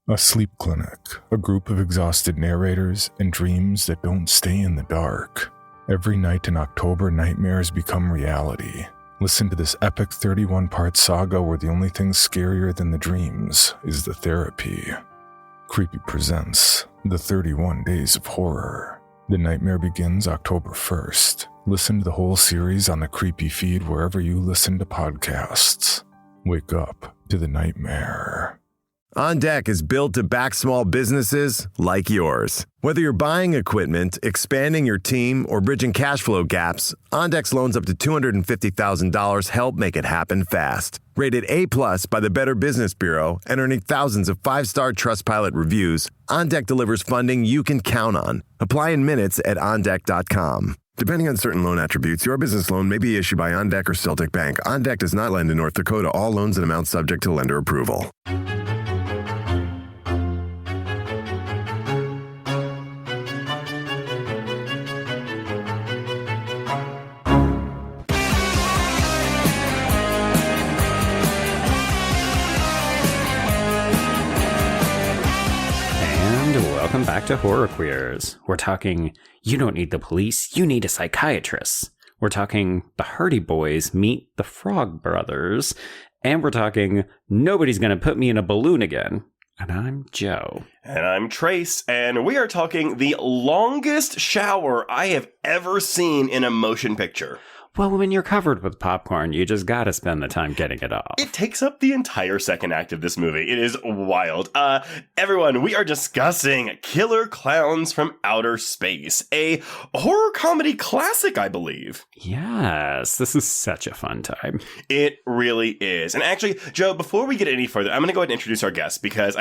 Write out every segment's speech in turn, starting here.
A sleep clinic, a group of exhausted narrators, and dreams that don't stay in the dark. Every night in October, nightmares become reality. Listen to this epic 31-part saga where the only thing scarier than the dreams is the therapy. Creepy presents The 31 Days of Horror. The nightmare begins October 1st. Listen to the whole series on the Creepy feed wherever you listen to podcasts. Wake up to the nightmare. On Deck is built to back small businesses like yours. Whether you're buying equipment, expanding your team, or bridging cash flow gaps, On Deck's loans up to $250,000 help make it happen fast. Rated A+ by the Better Business Bureau and earning thousands of 5-star Trustpilot reviews, On Deck delivers funding you can count on. Apply in minutes at ondeck.com. Depending on certain loan attributes, your business loan may be issued by OnDeck or Celtic Bank. OnDeck does not lend in North Dakota. All loans and amounts subject to lender approval. Welcome back to Horror Queers. We're talking, you don't need the police, you need a psychiatrist. We're talking, the Hardy Boys meet the Frog Brothers. And we're talking, nobody's gonna put me in a balloon again. And I'm Joe. And I'm Trace, and we are talking the longest shower I have ever seen in a motion picture. Well, when you're covered with popcorn, you just gotta spend the time getting it off. It takes up the entire second act of this movie. It is wild. Everyone, we are discussing Killer Klowns from Outer Space, a horror comedy classic, I believe. Yes, this is such a fun time. It really is. And actually, Joe, before we get any further, I'm going to go ahead and introduce our guest because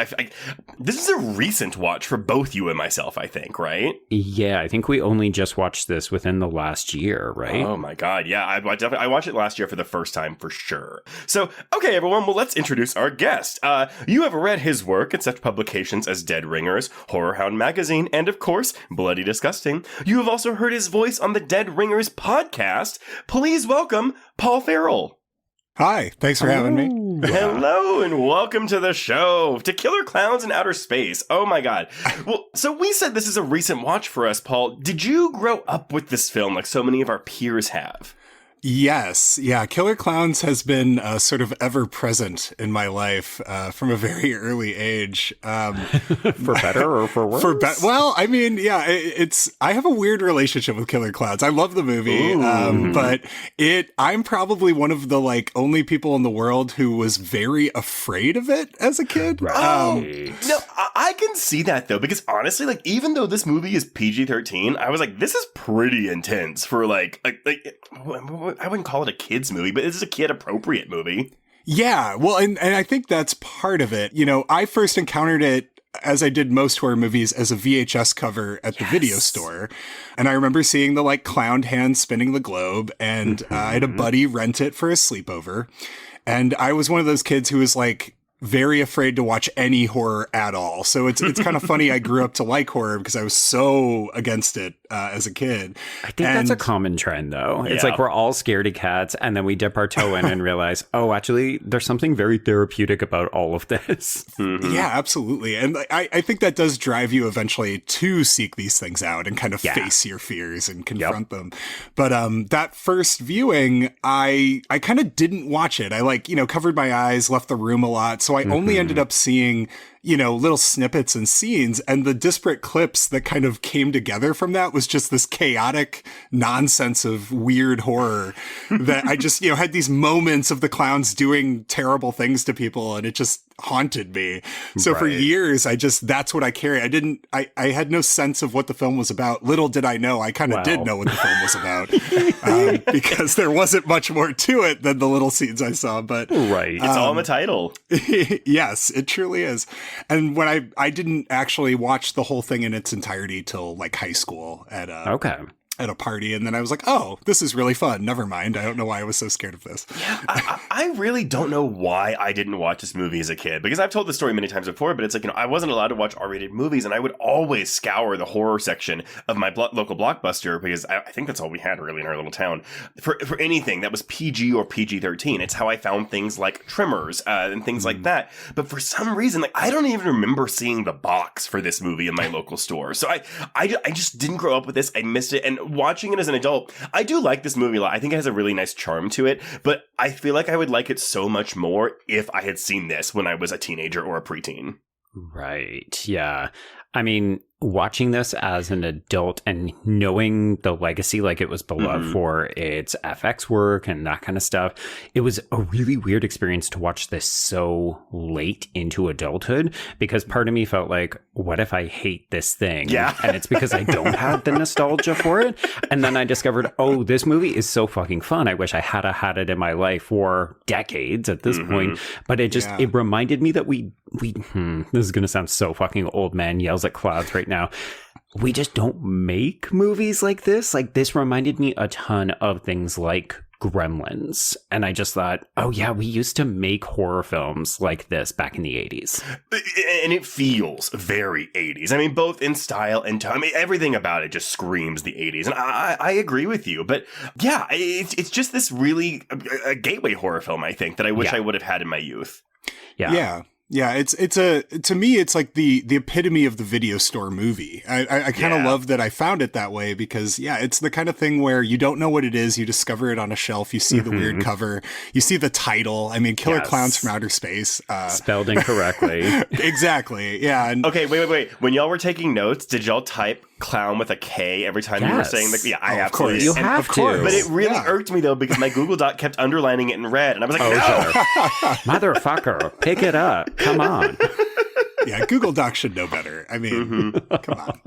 this is a recent watch for both you and myself, I think, right? Yeah, I think we only just watched this within the last year, right? Oh my God. Yeah, I watched it last year for the first time for sure. So, okay, everyone, well, let's introduce our guest. You have read his work at such publications as Dead Ringers, Horror Hound Magazine, and of course, Bloody Disgusting. You have also heard his voice on the Dead Ringers podcast. Please welcome Paul Farrell. Hi, thanks for having me. Hello, and welcome to the show, to Killer Klowns in Outer Space. Oh my God. Well, so we said this is a recent watch for us, Paul. Did you grow up with this film like so many of our peers have? Yes. Yeah. Killer Klowns has been sort of ever present in my life from a very early age. For better or for worse? Well, I mean, yeah, I have a weird relationship with Killer Klowns. I love the movie, but I'm probably one of the only people in the world who was very afraid of it as a kid. Right. No, I can see that though, because honestly, even though this movie is PG-13, I was like, this is pretty intense for I wouldn't call it a kid's movie, but this is a kid-appropriate movie. Yeah, well, and I think that's part of it. You know, I first encountered it, as I did most horror movies, as a VHS cover at the video store. And I remember seeing the, clowned hand spinning the globe, and I had a buddy rent it for a sleepover. And I was one of those kids who was, very afraid to watch any horror at all. So it's kind of funny I grew up to like horror because I was so against it as a kid. I think that's a common trend, though. It's we're all scaredy cats, and then we dip our toe in and realize, oh, actually, there's something very therapeutic about all of this. Yeah, absolutely. And I think that does drive you eventually to seek these things out and kind of face your fears and confront them. But that first viewing, I kind of didn't watch it. I covered my eyes, left the room a lot. So I only ended up seeing, little snippets and scenes, and the disparate clips that kind of came together from that was just this chaotic nonsense of weird horror that I just, had these moments of the clowns doing terrible things to people, and it just haunted me. So for years, that's what I carry. I had no sense of what the film was about. Little did I know, I kind of did know what the film was about because there wasn't much more to it than the little scenes I saw, but it's all in the title. Yes, it truly is. And when I didn't actually watch the whole thing in its entirety till high school at at a party, and then I was like, oh, this is really fun. Never mind. I don't know why I was so scared of this. Yeah, I really don't know why I didn't watch this movie as a kid, because I've told the story many times before, but it's like, I wasn't allowed to watch R-rated movies, and I would always scour the horror section of my local Blockbuster, because I think that's all we had really in our little town, for anything that was PG or PG-13. It's how I found things like Tremors and things like that. But for some reason, like, I don't even remember seeing the box for this movie in my local store. So I just didn't grow up with this. I missed it. And watching it as an adult, I do like this movie a lot. I think it has a really nice charm to it, but I feel like I would like it so much more if I had seen this when I was a teenager or a preteen. Right. Yeah. I mean, watching this as an adult and knowing the legacy, like it was beloved for its FX work and that kind of stuff, it was a really weird experience to watch this so late into adulthood, because part of me felt like, what if I hate this thing? Yeah. And it's because I don't have the nostalgia for it. And then I discovered, oh, this movie is so fucking fun. I wish I had had it in my life for decades at this point. But it just, it reminded me that we this is going to sound so fucking old man yells at clouds right now. We just don't make movies like this. Like, this reminded me a ton of things like Gremlins. And I just thought, oh yeah, we used to make horror films like this back in the 80s. And it feels very 80s. I mean, both in style and tone. I mean, everything about it just screams the 80s. And I agree with you. But yeah, it's just this really a gateway horror film, I think, that I wish I would have had in my youth. Yeah, it's to me, it's like the epitome of the video store movie. I kind of love that I found it that way, because it's the kind of thing where you don't know what it is. You discover it on a shelf. You see the weird cover. You see the title. I mean, Killer Klowns from Outer Space. Spelled incorrectly. Exactly. Yeah. And okay, wait. When y'all were taking notes, did y'all type Clown with a K every time you were saying I absolutely did. You have to. But it really irked me though, because my Google Doc kept underlining it in red, and I was like, no! Motherfucker, pick it up. Come on. Yeah, Google Docs should know better. I mean, come on.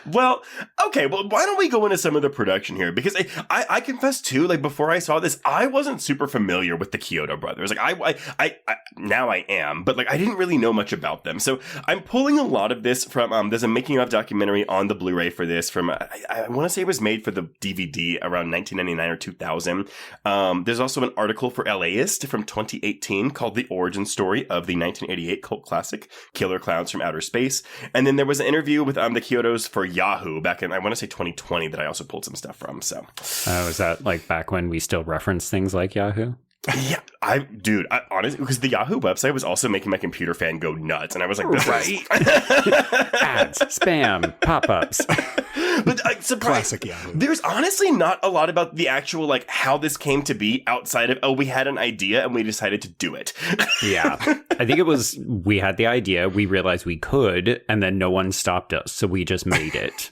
Well, okay, why don't we go into some of the production here? Because I confess too, like, before I saw this, I wasn't super familiar with the Chiodo Brothers. Like, I now I am, but like, I didn't really know much about them. So I'm pulling a lot of this from, there's a making of documentary on the Blu-ray for this from, I want to say it was made for the DVD around 1999 or 2000. There's also an article for LAist from 2018 called The Origin Story of the 1988 cult classic, Killer Klowns from Outer Space. And then there was an interview with the Chiodos for Yahoo back in, I want to say 2020, that I also pulled some stuff from. So, is that like back when we still reference things like Yahoo? Yeah, honestly, because the Yahoo website was also making my computer fan go nuts, and I was like, this is ads, spam, pop-ups. But classic Yahoo. There's honestly not a lot about the actual, like, how this came to be outside of, we had an idea and we decided to do it. Yeah, I think it was, we had the idea, we realized we could, and then no one stopped us, so we just made it.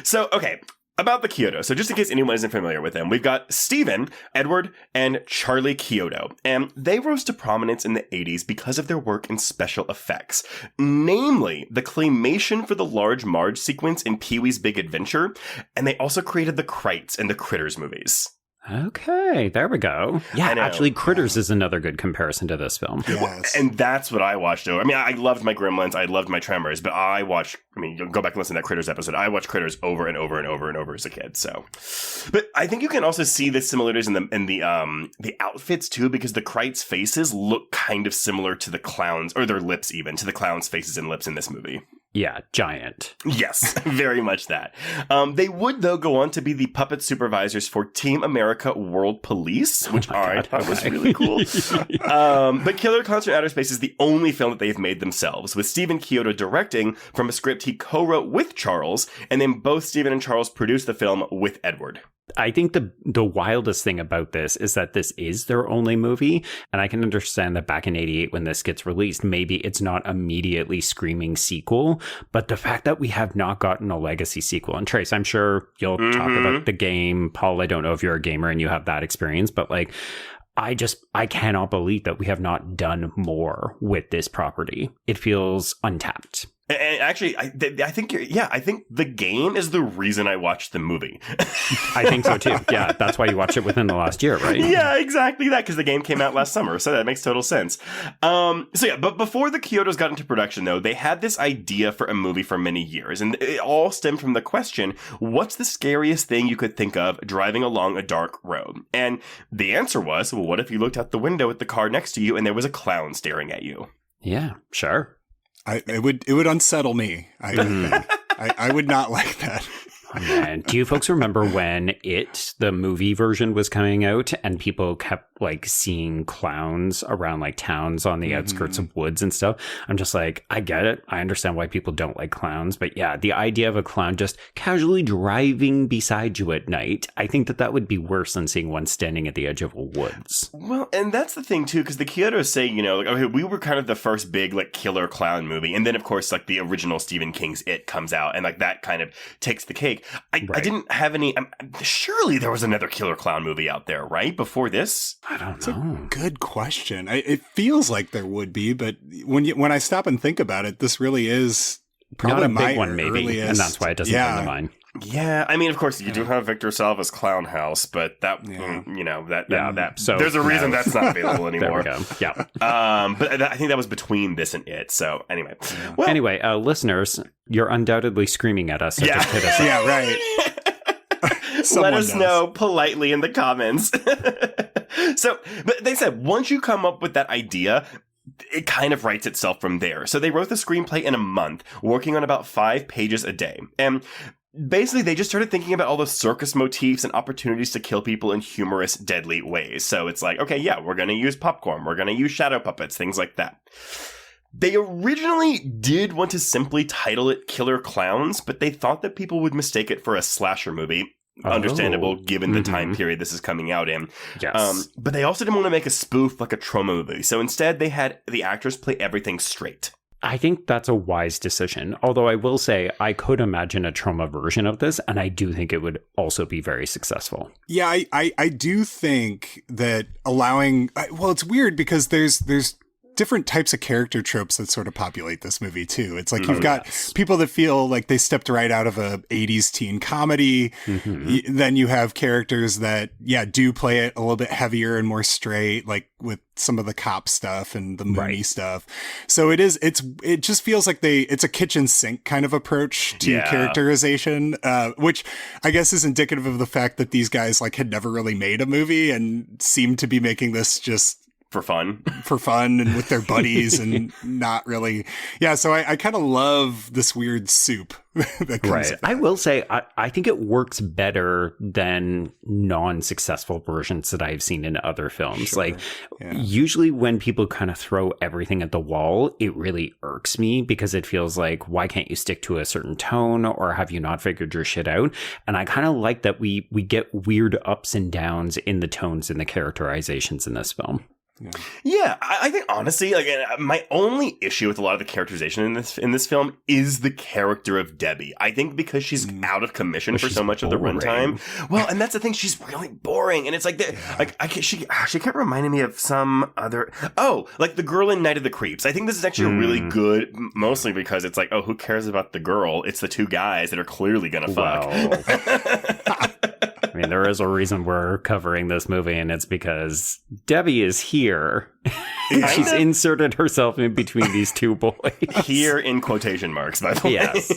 So, okay. About the Chiodo. So just in case anyone isn't familiar with them, we've got Stephen, Edward, and Charlie Chiodo. And they rose to prominence in the 80s because of their work in special effects. Namely, the claymation for the Large Marge sequence in Pee-wee's Big Adventure. And they also created the Krites in the Critters movies. Okay, there we go. Yeah, actually, Critters is another good comparison to this film. Yes. And that's what I watched over. I mean, I loved my Gremlins, I loved my Tremors, but you'll go back and listen to that Critters episode. I watched Critters over and over and over and over as a kid. So, but I think you can also see the similarities in the outfits too, because the Krites' faces look kind of similar to the clowns, or their lips even, to the clowns' faces and lips in this movie. Yeah, giant. Yes, very much that. They would, though, go on to be the puppet supervisors for Team America World Police, which I thought was really cool. But Killer Klowns from Outer Space is the only film that they've made themselves, with Stephen Chiodo directing from a script he co-wrote with Charles, and then both Stephen and Charles produced the film with Edward. I think the wildest thing about this is that this is their only movie, and I can understand that back in 88 when this gets released, maybe it's not immediately screaming sequel, but the fact that we have not gotten a legacy sequel, and Trace, I'm sure you'll talk about the game. Paul, I don't know if you're a gamer and you have that experience, but like, I cannot believe that we have not done more with this property. It feels untapped. And actually, I think I think the game is the reason I watched the movie. I think so too. Yeah, that's why you watched it within the last year, right? Yeah, exactly that, because the game came out last summer, so that makes total sense. But before the Chiodos got into production, though, they had this idea for a movie for many years, and it all stemmed from the question, what's the scariest thing you could think of driving along a dark road? And the answer was, well, what if you looked out the window at the car next to you and there was a clown staring at you? Yeah, sure. It would unsettle me. I would not like that. Oh, man. Do you folks remember when the movie version was coming out and people kept like seeing clowns around like towns on the outskirts of woods and stuff? I'm just like, I get it. I understand why people don't like clowns. But yeah, the idea of a clown just casually driving beside you at night, I think that would be worse than seeing one standing at the edge of a woods. Well, and that's the thing too, because the Chiodos say, like, okay, we were kind of the first big like killer clown movie. And then of course, like the original Stephen King's It comes out and like that kind of takes the cake. I didn't have any. Surely there was another killer clown movie out there, right? Before this? I don't It's know. a good question. It feels like there would be, but when I stop and think about it, this really is probably Not a my big one, maybe, earliest, and that's why it doesn't come to mind. Yeah, I mean, of course, you do have Victor Salva's Clown House, but that, so there's a reason that's not available anymore. There we go. Yeah. But I think that was between this and It. So anyway, listeners, you're undoubtedly screaming at us. So Yeah. just hit us up. Yeah, right. let us knows. know politely in the comments. So, but they said once you come up with that idea, it kind of writes itself from there. So they wrote the screenplay in a month, working on about 5 pages a day. And basically, they just started thinking about all the circus motifs and opportunities to kill people in humorous, deadly ways. So it's like, okay, yeah, we're going to use popcorn. We're going to use shadow puppets, things like that. They originally did want to simply title it Killer Klowns, but they thought that people would mistake it for a slasher movie. Understandable, given the time period this is coming out in. Yes. But they also didn't want to make a spoof like a trauma movie. So instead, they had the actors play everything straight. I think that's a wise decision. Although I will say I could imagine a trauma version of this, and I do think it would also be very successful. Yeah, I do think that allowing, well, it's weird because there's different types of character tropes that sort of populate this movie too. It's like you've got people that feel like they stepped right out of a 80s teen comedy. Then you have characters that, do play it a little bit heavier and more straight, like with some of the cop stuff and the moody stuff. So it just feels like it's a kitchen sink kind of approach to characterization, which I guess is indicative of the fact that these guys like had never really made a movie and seemed to be making this just for fun and with their buddies and not really. Yeah. So I kind of love this weird soup that comes I will say, I think it works better than non-successful versions that I've seen in other films. Sure. Usually when people kind of throw everything at the wall, it really irks me because it feels like, why can't you stick to a certain tone, or have you not figured your shit out? And I kind of like that we get weird ups and downs in the tones and the characterizations in this film. Yeah, I think honestly, like my only issue with a lot of the characterization in this film is the character of Debbie. I think because she's out of commission for so much of the runtime. Well, and that's the thing; she's really boring, and it's like she kept reminding me of some other. Oh, like the girl in Night of the Creeps. I think this is actually really good, mostly because it's like, oh, who cares about the girl? It's the two guys that are clearly gonna fuck. I mean, there is a reason we're covering this movie, and it's because Debbie is here. She's inserted herself in between these two boys. Here in quotation marks, by the way. Yes.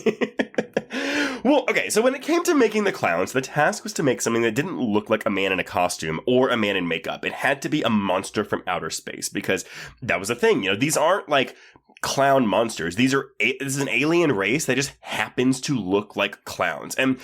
Well, okay, so when it came to making the clowns, the task was to make something that didn't look like a man in a costume or a man in makeup. It had to be a monster from outer space, because that was the thing. These aren't like clown monsters. This is an alien race that just happens to look like clowns. And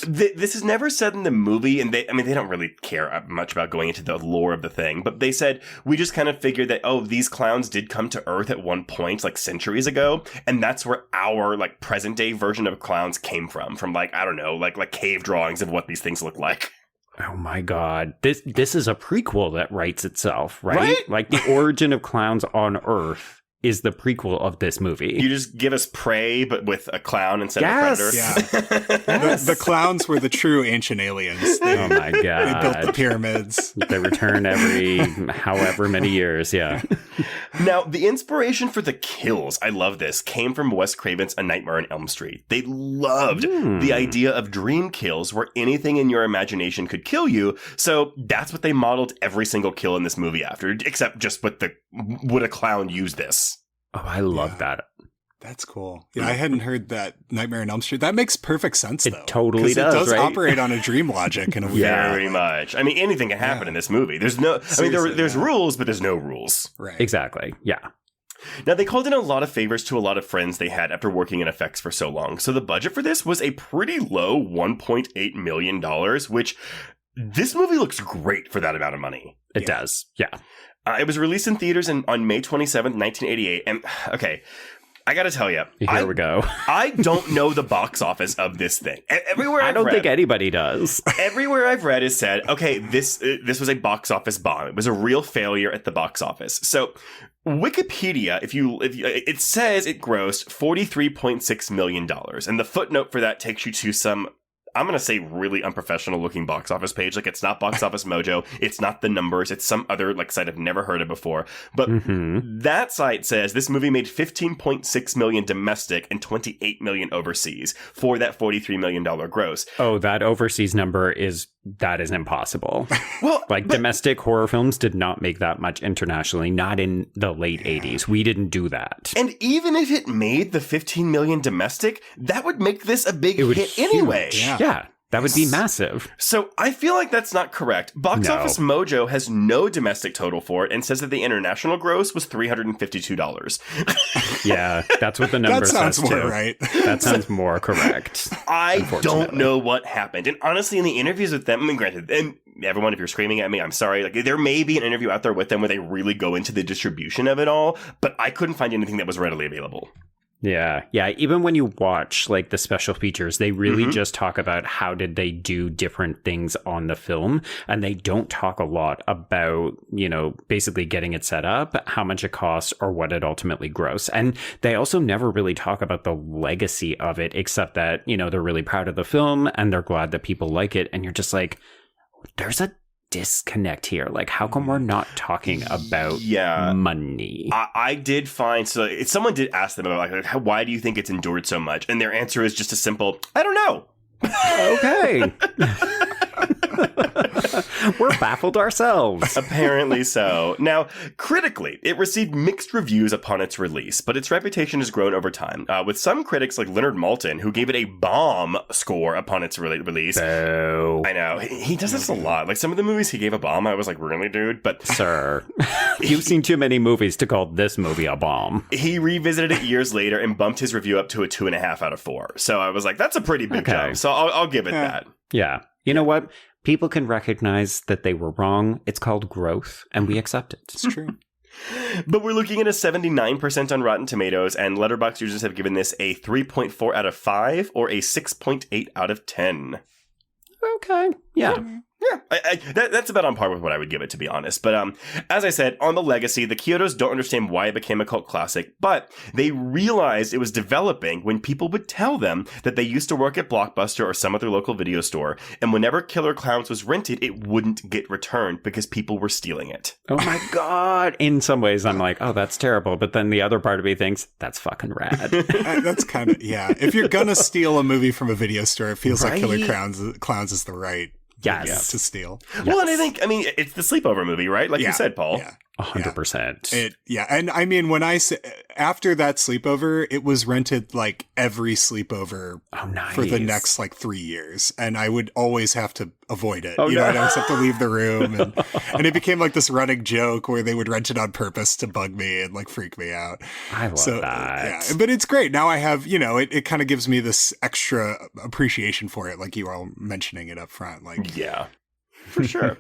this is never said in the movie, and they don't really care much about going into the lore of the thing, but they said, we just kind of figured that, oh, these clowns did come to Earth at one point, like centuries ago, and that's where our like present day version of clowns came from like, I don't know, like cave drawings of what these things look like. Oh my God. This is a prequel that writes itself, right? Like the origin of clowns on Earth is the prequel of this movie. You just give us Prey, but with a clown instead of Predator. Yeah. The clowns were the true ancient aliens. Oh my God. They built the pyramids. They return every however many years, yeah. Now, the inspiration for the kills, I love this, came from Wes Craven's A Nightmare on Elm Street. They loved the idea of dream kills where anything in your imagination could kill you. So that's what they modeled every single kill in this movie after, except just would a clown use this? Oh, I love that. That's cool. Yeah, I hadn't heard that Nightmare on Elm Street. That makes perfect sense, though. It totally does, it does right? operate on a dream logic in a weird Very much. I mean, anything can happen in this movie. There's no, there's rules, but there's no rules. Right. Exactly. Yeah. Now, they called in a lot of favors to a lot of friends they had after working in effects for so long. So the budget for this was a pretty low $1.8 million, which this movie looks great for that amount of money. It does. Yeah. It was released in theaters on May 27th, 1988. And, okay, I gotta tell you. Here we go. I don't know the box office of this thing. Everywhere I don't think anybody does. Everywhere I've read has said, okay, this was a box office bomb. It was a real failure at the box office. So Wikipedia, if it says it grossed $43.6 million. And the footnote for that takes you to some, I'm going to say, really unprofessional looking box office page. Like, it's not Box Office Mojo. It's not the numbers. It's some other site I've never heard of before. But that site says this movie made $15.6 million domestic and $28 million overseas for that $43 million gross. Oh, that overseas number is impossible. Well, domestic horror films did not make that much internationally, not in the late 80s. We didn't do that. And even if it made the $15 million domestic, that would make this a big hit anyway. Yeah, that would be massive. So I feel like that's not correct. Box Office Mojo has no domestic total for it and says that the international gross was $352. Yeah, that's what the number says. That sounds more right. That sounds more correct. I don't know what happened. And honestly, in the interviews with them, I mean, granted, and everyone, if you're screaming at me, I'm sorry. There may be an interview out there with them where they really go into the distribution of it all, but I couldn't find anything that was readily available. Yeah. Even when you watch the special features, they really just talk about how did they do different things on the film, and they don't talk a lot about, basically getting it set up, how much it costs, or what it ultimately grossed. And they also never really talk about the legacy of it, except that, they're really proud of the film and they're glad that people like it. And you're just like, there's a disconnect here. How come we're not talking about money? I did find, so if someone did ask them about why do you think it's endured so much, and their answer is just a simple, I don't know. Okay. We're baffled ourselves. Apparently so. Now, critically, it received mixed reviews upon its release, but its reputation has grown over time, with some critics like Leonard Maltin, who gave it a bomb score upon its release. So I know. He does this a lot. Some of the movies he gave a bomb, I was like, really, dude? But sir, you've seen too many movies to call this movie a bomb. He revisited it years later and bumped his review up to a 2.5 out of 4. So I was like, that's a pretty big jump. So I'll give it that. Yeah. You know what? People can recognize that they were wrong. It's called growth, and we accept it. It's true. But we're looking at a 79% on Rotten Tomatoes, and Letterboxd users have given this a 3.4 out of 5 or a 6.8 out of 10. Okay. Yeah. That's about on par with what I would give it, to be honest. But as I said, on the legacy, the Chiodos don't understand why it became a cult classic, but they realized it was developing when people would tell them that they used to work at Blockbuster or some other local video store, and whenever Killer Klowns was rented, it wouldn't get returned because people were stealing it. Oh my God. In some ways, I'm like, oh, that's terrible. But then the other part of me thinks, that's fucking rad. That's kind of, If you're going to steal a movie from a video store, it feels like Killer Klowns is the right to steal. Well, and I think, it's the sleepover movie, right? Like you said, Paul. Yeah. 100%. And I mean, when I say after that sleepover, it was rented every sleepover for the next 3 years, and I would always have to avoid it. I'd always have to leave the room, and it became this running joke where they would rent it on purpose to bug me and freak me out. I love that. Yeah, but it's great. Now I have, it kind of gives me this extra appreciation for it, like you were all mentioning it up front. Yeah. For sure.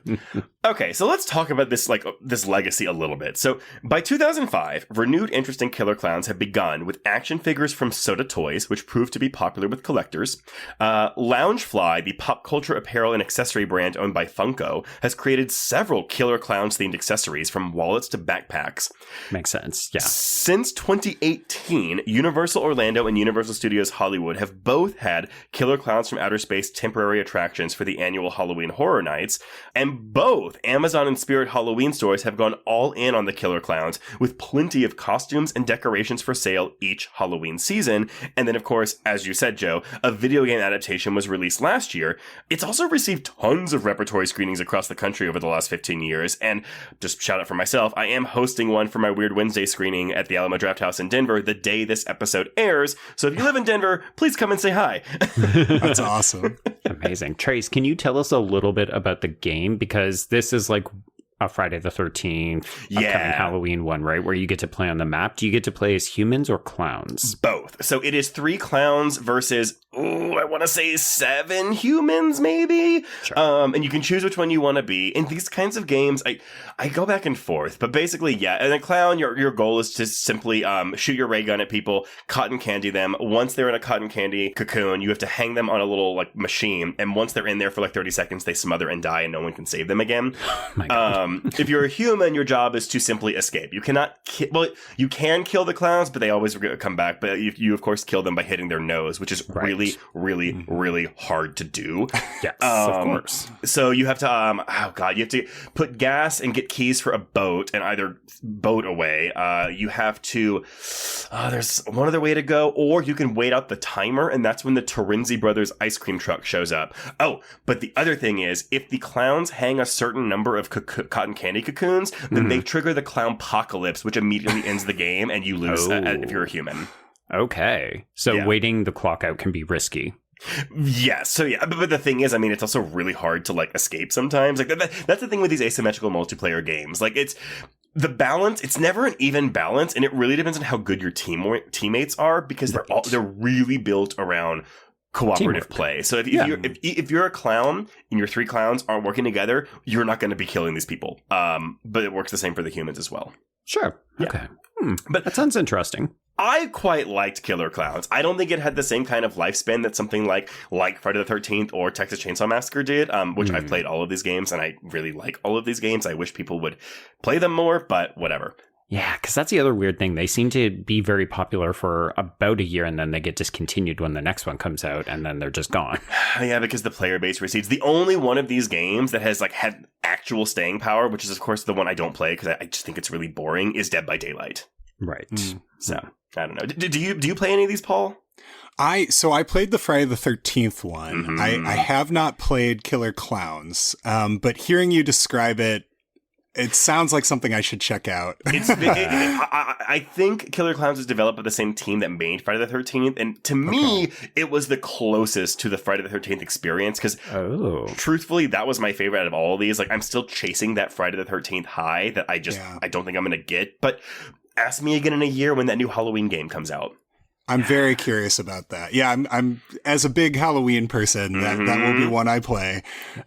Okay, so let's talk about this this legacy a little bit. So by 2005, renewed interest in Killer Klowns had begun with action figures from Soda Toys, which proved to be popular with collectors. Loungefly, the pop culture apparel and accessory brand owned by Funko, has created several Killer Klowns themed accessories from wallets to backpacks. Makes sense, yeah. Since 2018, Universal Orlando and Universal Studios Hollywood have both had Killer Klowns from Outer Space temporary attractions for the annual Halloween Horror Nights. websites. And both Amazon and Spirit Halloween stores have gone all in on the Killer Klowns, with plenty of costumes and decorations for sale each Halloween season. And then, of course, as you said, Joe, a video game adaptation was released last year. It's also received tons of repertory screenings across the country over the last 15 years. And just shout out for myself, I am hosting one for my Weird Wednesday screening at the Alamo Drafthouse in Denver the day this episode airs. So if you live in Denver, please come and say hi. That's awesome. Amazing. Trace, can you tell us a little bit about the game? Because this is like a Friday the 13th upcoming Halloween one, right? Where you get to play on the map. Do you get to play as humans or clowns? Both. So it is 3 clowns versus, I want to say 7 humans, maybe? Sure. And you can choose which one you want to be. In these kinds of games, I go back and forth. But basically, yeah. And a clown, your goal is to simply shoot your ray gun at people, cotton candy them. Once they're in a cotton candy cocoon, you have to hang them on a little like machine. And once they're in there for like 30 seconds, they smother and die and no one can save them again. Oh my God. If you're a human, your job is to simply escape. You cannot you can kill the clowns, but they always come back. But you of course, kill them by hitting their nose, which is really, really, really hard to do. Yes, of course. So you have to, you have to put gas and get keys for a boat and either boat away. You have to, there's one other way to go, or you can wait out the timer, and that's when the Terenzi Brothers ice cream truck shows up. Oh, but the other thing is, if the clowns hang a certain number of cotton candy cocoons, then they trigger the clown apocalypse, which immediately ends the game, and you lose if you're a human. Okay. So waiting the clock out can be risky. Yes. So yeah, but the thing is, I mean, it's also really hard to like escape sometimes. Like that's the thing with these asymmetrical multiplayer games. Like it's the balance. It's never an even balance, and it really depends on how good your teammates are, because they're really built around cooperative play. So if you're a clown and your 3 clowns aren't working together, you're not going to be killing these people. But it works the same for the humans as well. Sure. Yeah. Okay. But that sounds interesting. I quite liked Killer Klowns. I don't think it had the same kind of lifespan that something like Friday the 13th or Texas Chainsaw Massacre did, which I've played all of these games, and I really like all of these games. I wish people would play them more, but whatever. Yeah, because that's the other weird thing. They seem to be very popular for about a year, and then they get discontinued when the next one comes out, and then they're just gone. Yeah, because the player base recedes. The only one of these games that has like had actual staying power, which is of course the one I don't play because I just think it's really boring, is Dead by Daylight. Right. So I don't know. Do you play any of these, Paul? I played the Friday the 13th one. I have not played Killer Klowns, but hearing you describe it, it sounds like something I should check out. I think Killer Klowns is developed by the same team that made Friday the 13th. And to me, it was the closest to the Friday the 13th experience. Because truthfully, that was my favorite out of all of these. Like, I'm still chasing that Friday the 13th high that I don't think I'm going to get. But ask me again in a year when that new Halloween game comes out. I'm very curious about that. Yeah, I'm as a big Halloween person, that will be one I play.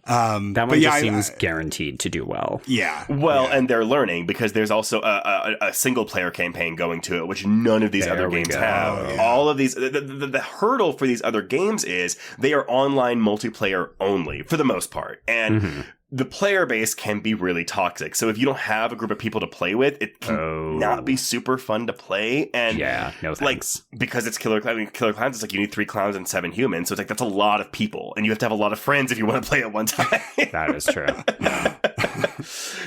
That one seems guaranteed to do well. Yeah. Well, and they're learning because there's also a single player campaign going to it, which none of these other games have. Yeah. All of these, the hurdle for these other games is they are online multiplayer only for the most part. And the player base can be really toxic. So if you don't have a group of people to play with, it can not be super fun to play. And no thanks. Like, because it's Killer Klowns, it's like you need 3 clowns and 7 humans. So it's like that's a lot of people. And you have to have a lot of friends if you want to play at one time. That is true.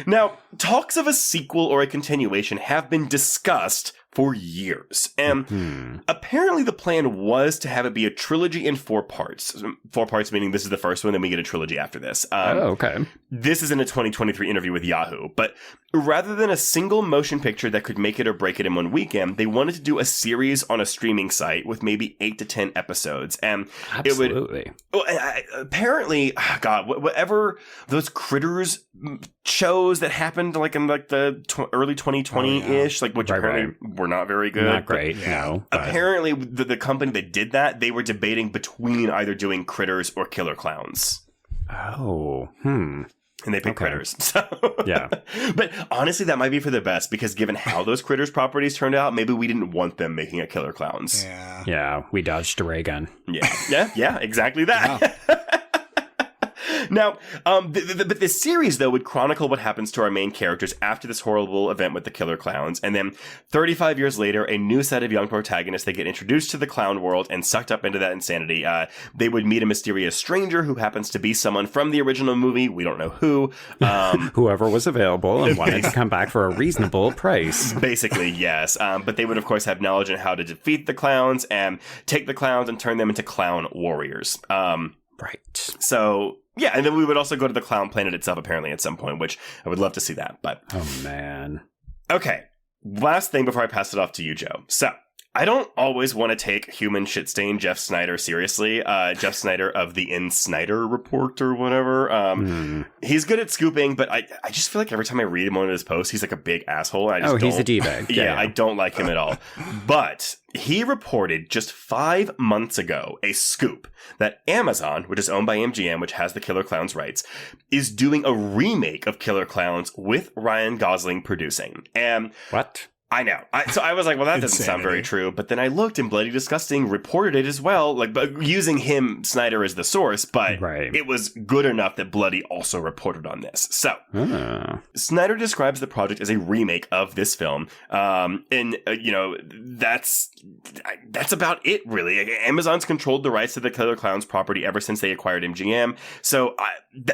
Now, talks of a sequel or a continuation have been discussed for years. And apparently the plan was to have it be a trilogy in 4 parts. 4 parts meaning this is the first one, then we get a trilogy after this. Okay. This is in a 2023 interview with Yahoo. But rather than a single motion picture that could make it or break it in one weekend, they wanted to do a series on a streaming site with maybe 8 to 10 episodes. And absolutely. Apparently, God, whatever those Critters shows that happened like in like the early 2020-ish, like which apparently were not very good. Not great, no. Apparently, the company that did that, they were debating between either doing Critters or Killer Klowns. Oh, And they picked Critters. So. Yeah. But honestly, that might be for the best, because given how those Critters properties turned out, maybe we didn't want them making a Killer Klowns. Yeah, we dodged a ray gun. Yeah, exactly that. Now, but this series, though, would chronicle what happens to our main characters after this horrible event with the killer clowns. And then 35 years later, a new set of young protagonists, they get introduced to the clown world and sucked up into that insanity. They would meet a mysterious stranger who happens to be someone from the original movie. We don't know who. Whoever was available and wanted to come back for a reasonable price. Basically, yes. But they would, of course, have knowledge on how to defeat the clowns and take the clowns and turn them into clown warriors. Right. So, yeah, and then we would also go to the clown planet itself, apparently, at some point, which I would love to see that. But oh, man. Okay, last thing before I pass it off to you, Joe. So, I don't always want to take human shitstain Jeff Snyder seriously. Jeff Snyder of the In Snyder Report or whatever. He's good at scooping, but I just feel like every time I read him on his post, he's like a big asshole. He's a D-bag. Yeah, I don't like him at all. But he reported just 5 months ago a scoop that Amazon, which is owned by MGM, which has the Killer Clowns rights, is doing a remake of Killer Clowns with Ryan Gosling producing. And what? I know. So I was like, well, that doesn't sound very true. But then I looked and Bloody Disgusting reported it as well, like using him, Snyder, as the source. But It was good enough that Bloody also reported on this. So Snyder describes the project as a remake of this film. That's about it, really. Amazon's controlled the rights to the Killer Clowns property ever since they acquired MGM. So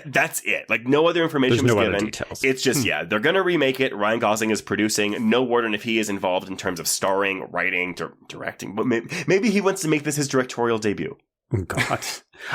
that's it. Like, no other information was given. Other details. It's just, they're going to remake it. Ryan Gosling is producing. No word on if he is involved in terms of starring, writing, directing. But maybe he wants to make this his directorial debut. God.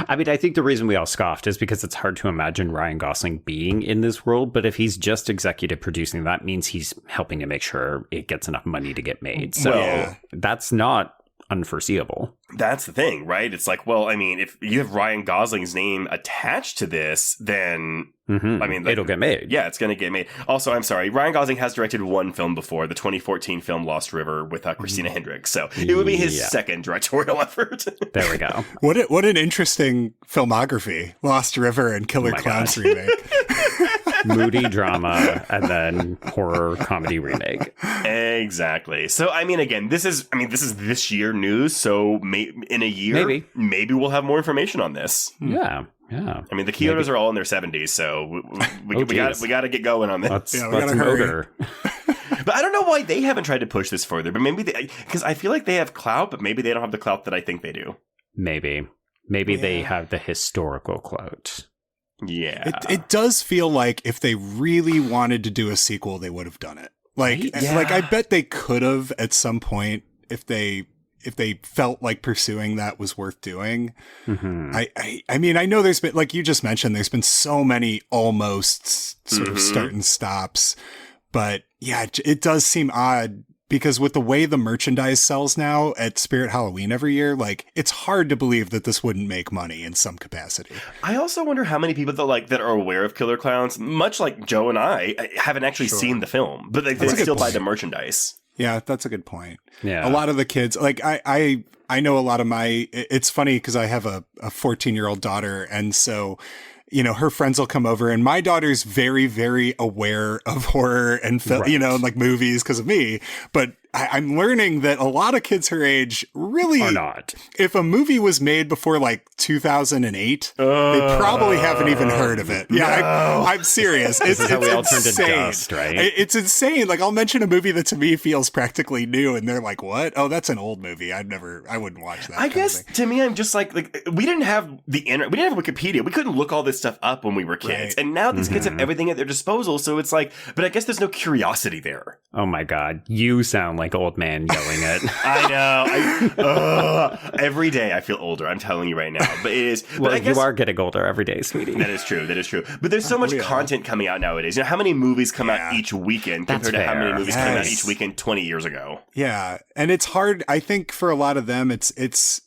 I mean, I think the reason we all scoffed is because it's hard to imagine Ryan Gosling being in this world. But if he's just executive producing, that means he's helping to make sure it gets enough money to get made. So that's not unforeseeable. That's the thing, right? It's like, well, I mean, if you have Ryan Gosling's name attached to this, then I mean, it'll get made. Yeah, it's going to get made. Also, I'm sorry, Ryan Gosling has directed one film before, the 2014 film Lost River with Christina Hendricks. So it would be his second directorial effort. There we go. What an interesting filmography. Lost River and Killer Clowns remake. Moody drama and then horror comedy remake. Exactly. So, I mean, again, this is this year news. So in a year, maybe we'll have more information on this. Yeah. I mean, the Chiodos are all in their 70s, so we got to get going on this. We got to hurry. But I don't know why they haven't tried to push this further. But maybe because I feel like they have clout, but maybe they don't have the clout that I think they do. Maybe they have the historical clout. Yeah. It does feel like if they really wanted to do a sequel, they would have done it. Like I bet they could have at some point if they felt like pursuing that was worth doing. I mean, I know there's been, like you just mentioned, there's been so many almost sort of start and stops, but yeah, it does seem odd because with the way the merchandise sells now at Spirit Halloween every year, like it's hard to believe that this wouldn't make money in some capacity. I also wonder how many people that are aware of Killer Clowns, much like Joe and I, haven't actually seen the film, but they still buy the merchandise. Yeah, that's a good point. Yeah. A lot of the kids, like I know a lot of it's funny because I have a 14-year-old daughter. And so, you know, her friends will come over and my daughter's very, very aware of horror and like movies because of me. But I'm learning that a lot of kids her age really are not. If a movie was made before like 2008, they probably haven't even heard of it. Yeah, no. I'm serious. It's how we all insane. turned to dust, right? It's insane. Like I'll mention a movie that to me feels practically new, and they're like, "What? Oh, that's an old movie. I wouldn't watch that." I guess to me, I'm just like we didn't have the internet. We didn't have Wikipedia. We couldn't look all this stuff up when we were kids, and now these kids have everything at their disposal. So it's like, but I guess there's no curiosity there. Oh my God, you sound like old man yelling it. I know. Every day I feel older. I'm telling you right now. But it is. Well, but I guess, you are getting older every day, sweetie. That is true. But there's so much content coming out nowadays. You know, how many movies come out each weekend compared to how many movies came out each weekend 20 years ago? Yeah, and it's hard. I think for a lot of them, it's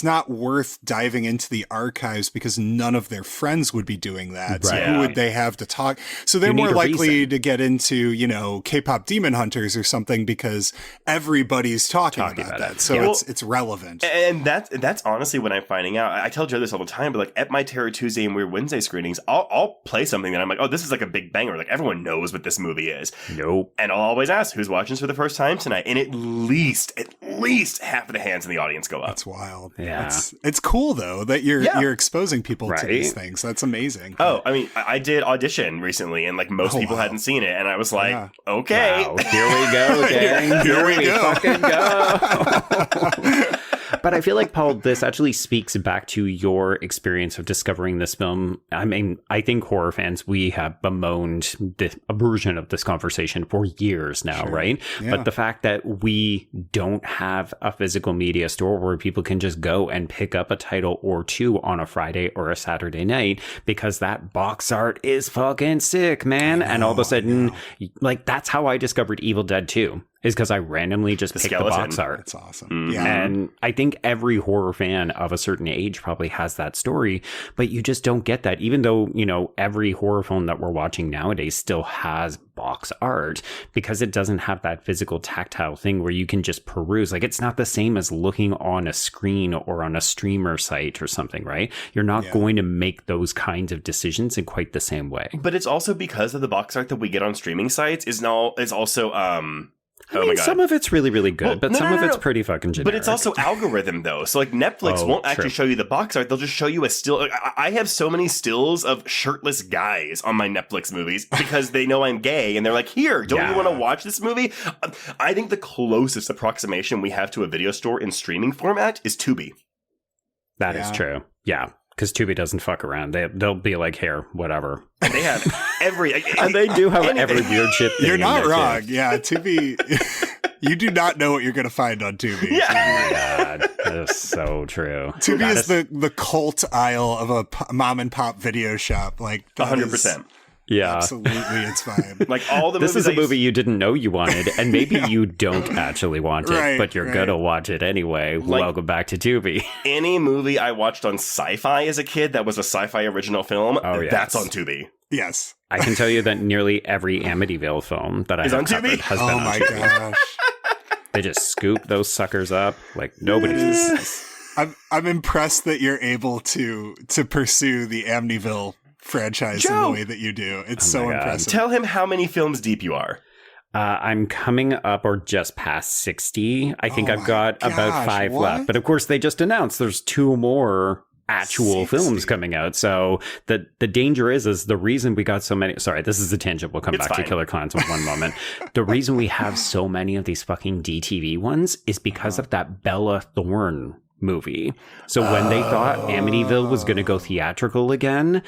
not worth diving into the archives because none of their friends would be doing that. So who would they have to talk? So they're more likely to get into, you know, K-pop Demon Hunters or something because everybody's talking about that. So it's relevant. And that's honestly what I'm finding out. I tell Joe this all the time, but like at my Terror Tuesday and Weird Wednesday screenings, I'll play something that I'm like, oh, this is like a big banger. Like everyone knows what this movie is. Nope. And I'll always ask, who's watching this for the first time tonight? And at least half of the hands in the audience go up. That's wild. Well, Yeah. it's cool though that you're exposing people to these things. That's amazing. Oh, I mean, I did Audition recently, and like most people hadn't seen it, and I was like, okay, wow, here we go, gang. Here we go. Fucking go. But I feel like, Paul, this actually speaks back to your experience of discovering this film. I mean, I think horror fans, we have bemoaned a version of this conversation for years now, right? Yeah. But the fact that we don't have a physical media store where people can just go and pick up a title or two on a Friday or a Saturday night because that box art is fucking sick, man. And all of a sudden, like, that's how I discovered Evil Dead 2. Is because I randomly just picked the box art. That's awesome. Mm-hmm. Yeah. And I think every horror fan of a certain age probably has that story, but you just don't get that. Even though, you know, every horror film that we're watching nowadays still has box art because it doesn't have that physical tactile thing where you can just peruse. Like, it's not the same as looking on a screen or on a streamer site or something, right? You're not going to make those kinds of decisions in quite the same way. But it's also because of the box art that we get on streaming sites is also I mean, some of it's really, really good, but some of it's pretty fucking generic. But it's also algorithm, though. So, like, Netflix won't actually show you the box art. They'll just show you a still. Like, I have so many stills of shirtless guys on my Netflix movies because they know I'm gay, and they're like, here, don't you want to watch this movie? I think the closest approximation we have to a video store in streaming format is Tubi. That is true. Yeah. Because Tubi doesn't fuck around. They'll be like, here, whatever. And they have every... and they do have every weird shit thing. You're not wrong. Yeah, Tubi... You do not know what you're going to find on Tubi. Yeah. Oh my God. That is so true. Tubi is the cult aisle of a mom and pop video shop. Like 100%. Yeah. Absolutely, it's fine. Like all the this movies is a movie you didn't know you wanted, and maybe you don't actually want it, but you're gonna watch it anyway. Like, welcome back to Tubi. Any movie I watched on Sci-Fi as a kid that was a Sci-Fi original film, that's on Tubi. Yes. I can tell you that nearly every Amityville film that I have covered has been on Tubi. Oh my gosh. They just scoop those suckers up like nobody's business. I'm impressed that you're able to pursue the Amityville franchise in the way that you do. It's so impressive. Tell him how many films deep you are. I'm coming up or just past 60. I think I've got about 5 left. But of course, they just announced there's 2 more actual films coming out. So the danger is the reason we got so many. Sorry, this is a tangent. We'll come back to Killer Klowns in one moment. The reason we have so many of these fucking DTV ones is because of that Bella Thorne movie. So when they thought Amityville was going to go theatrical again,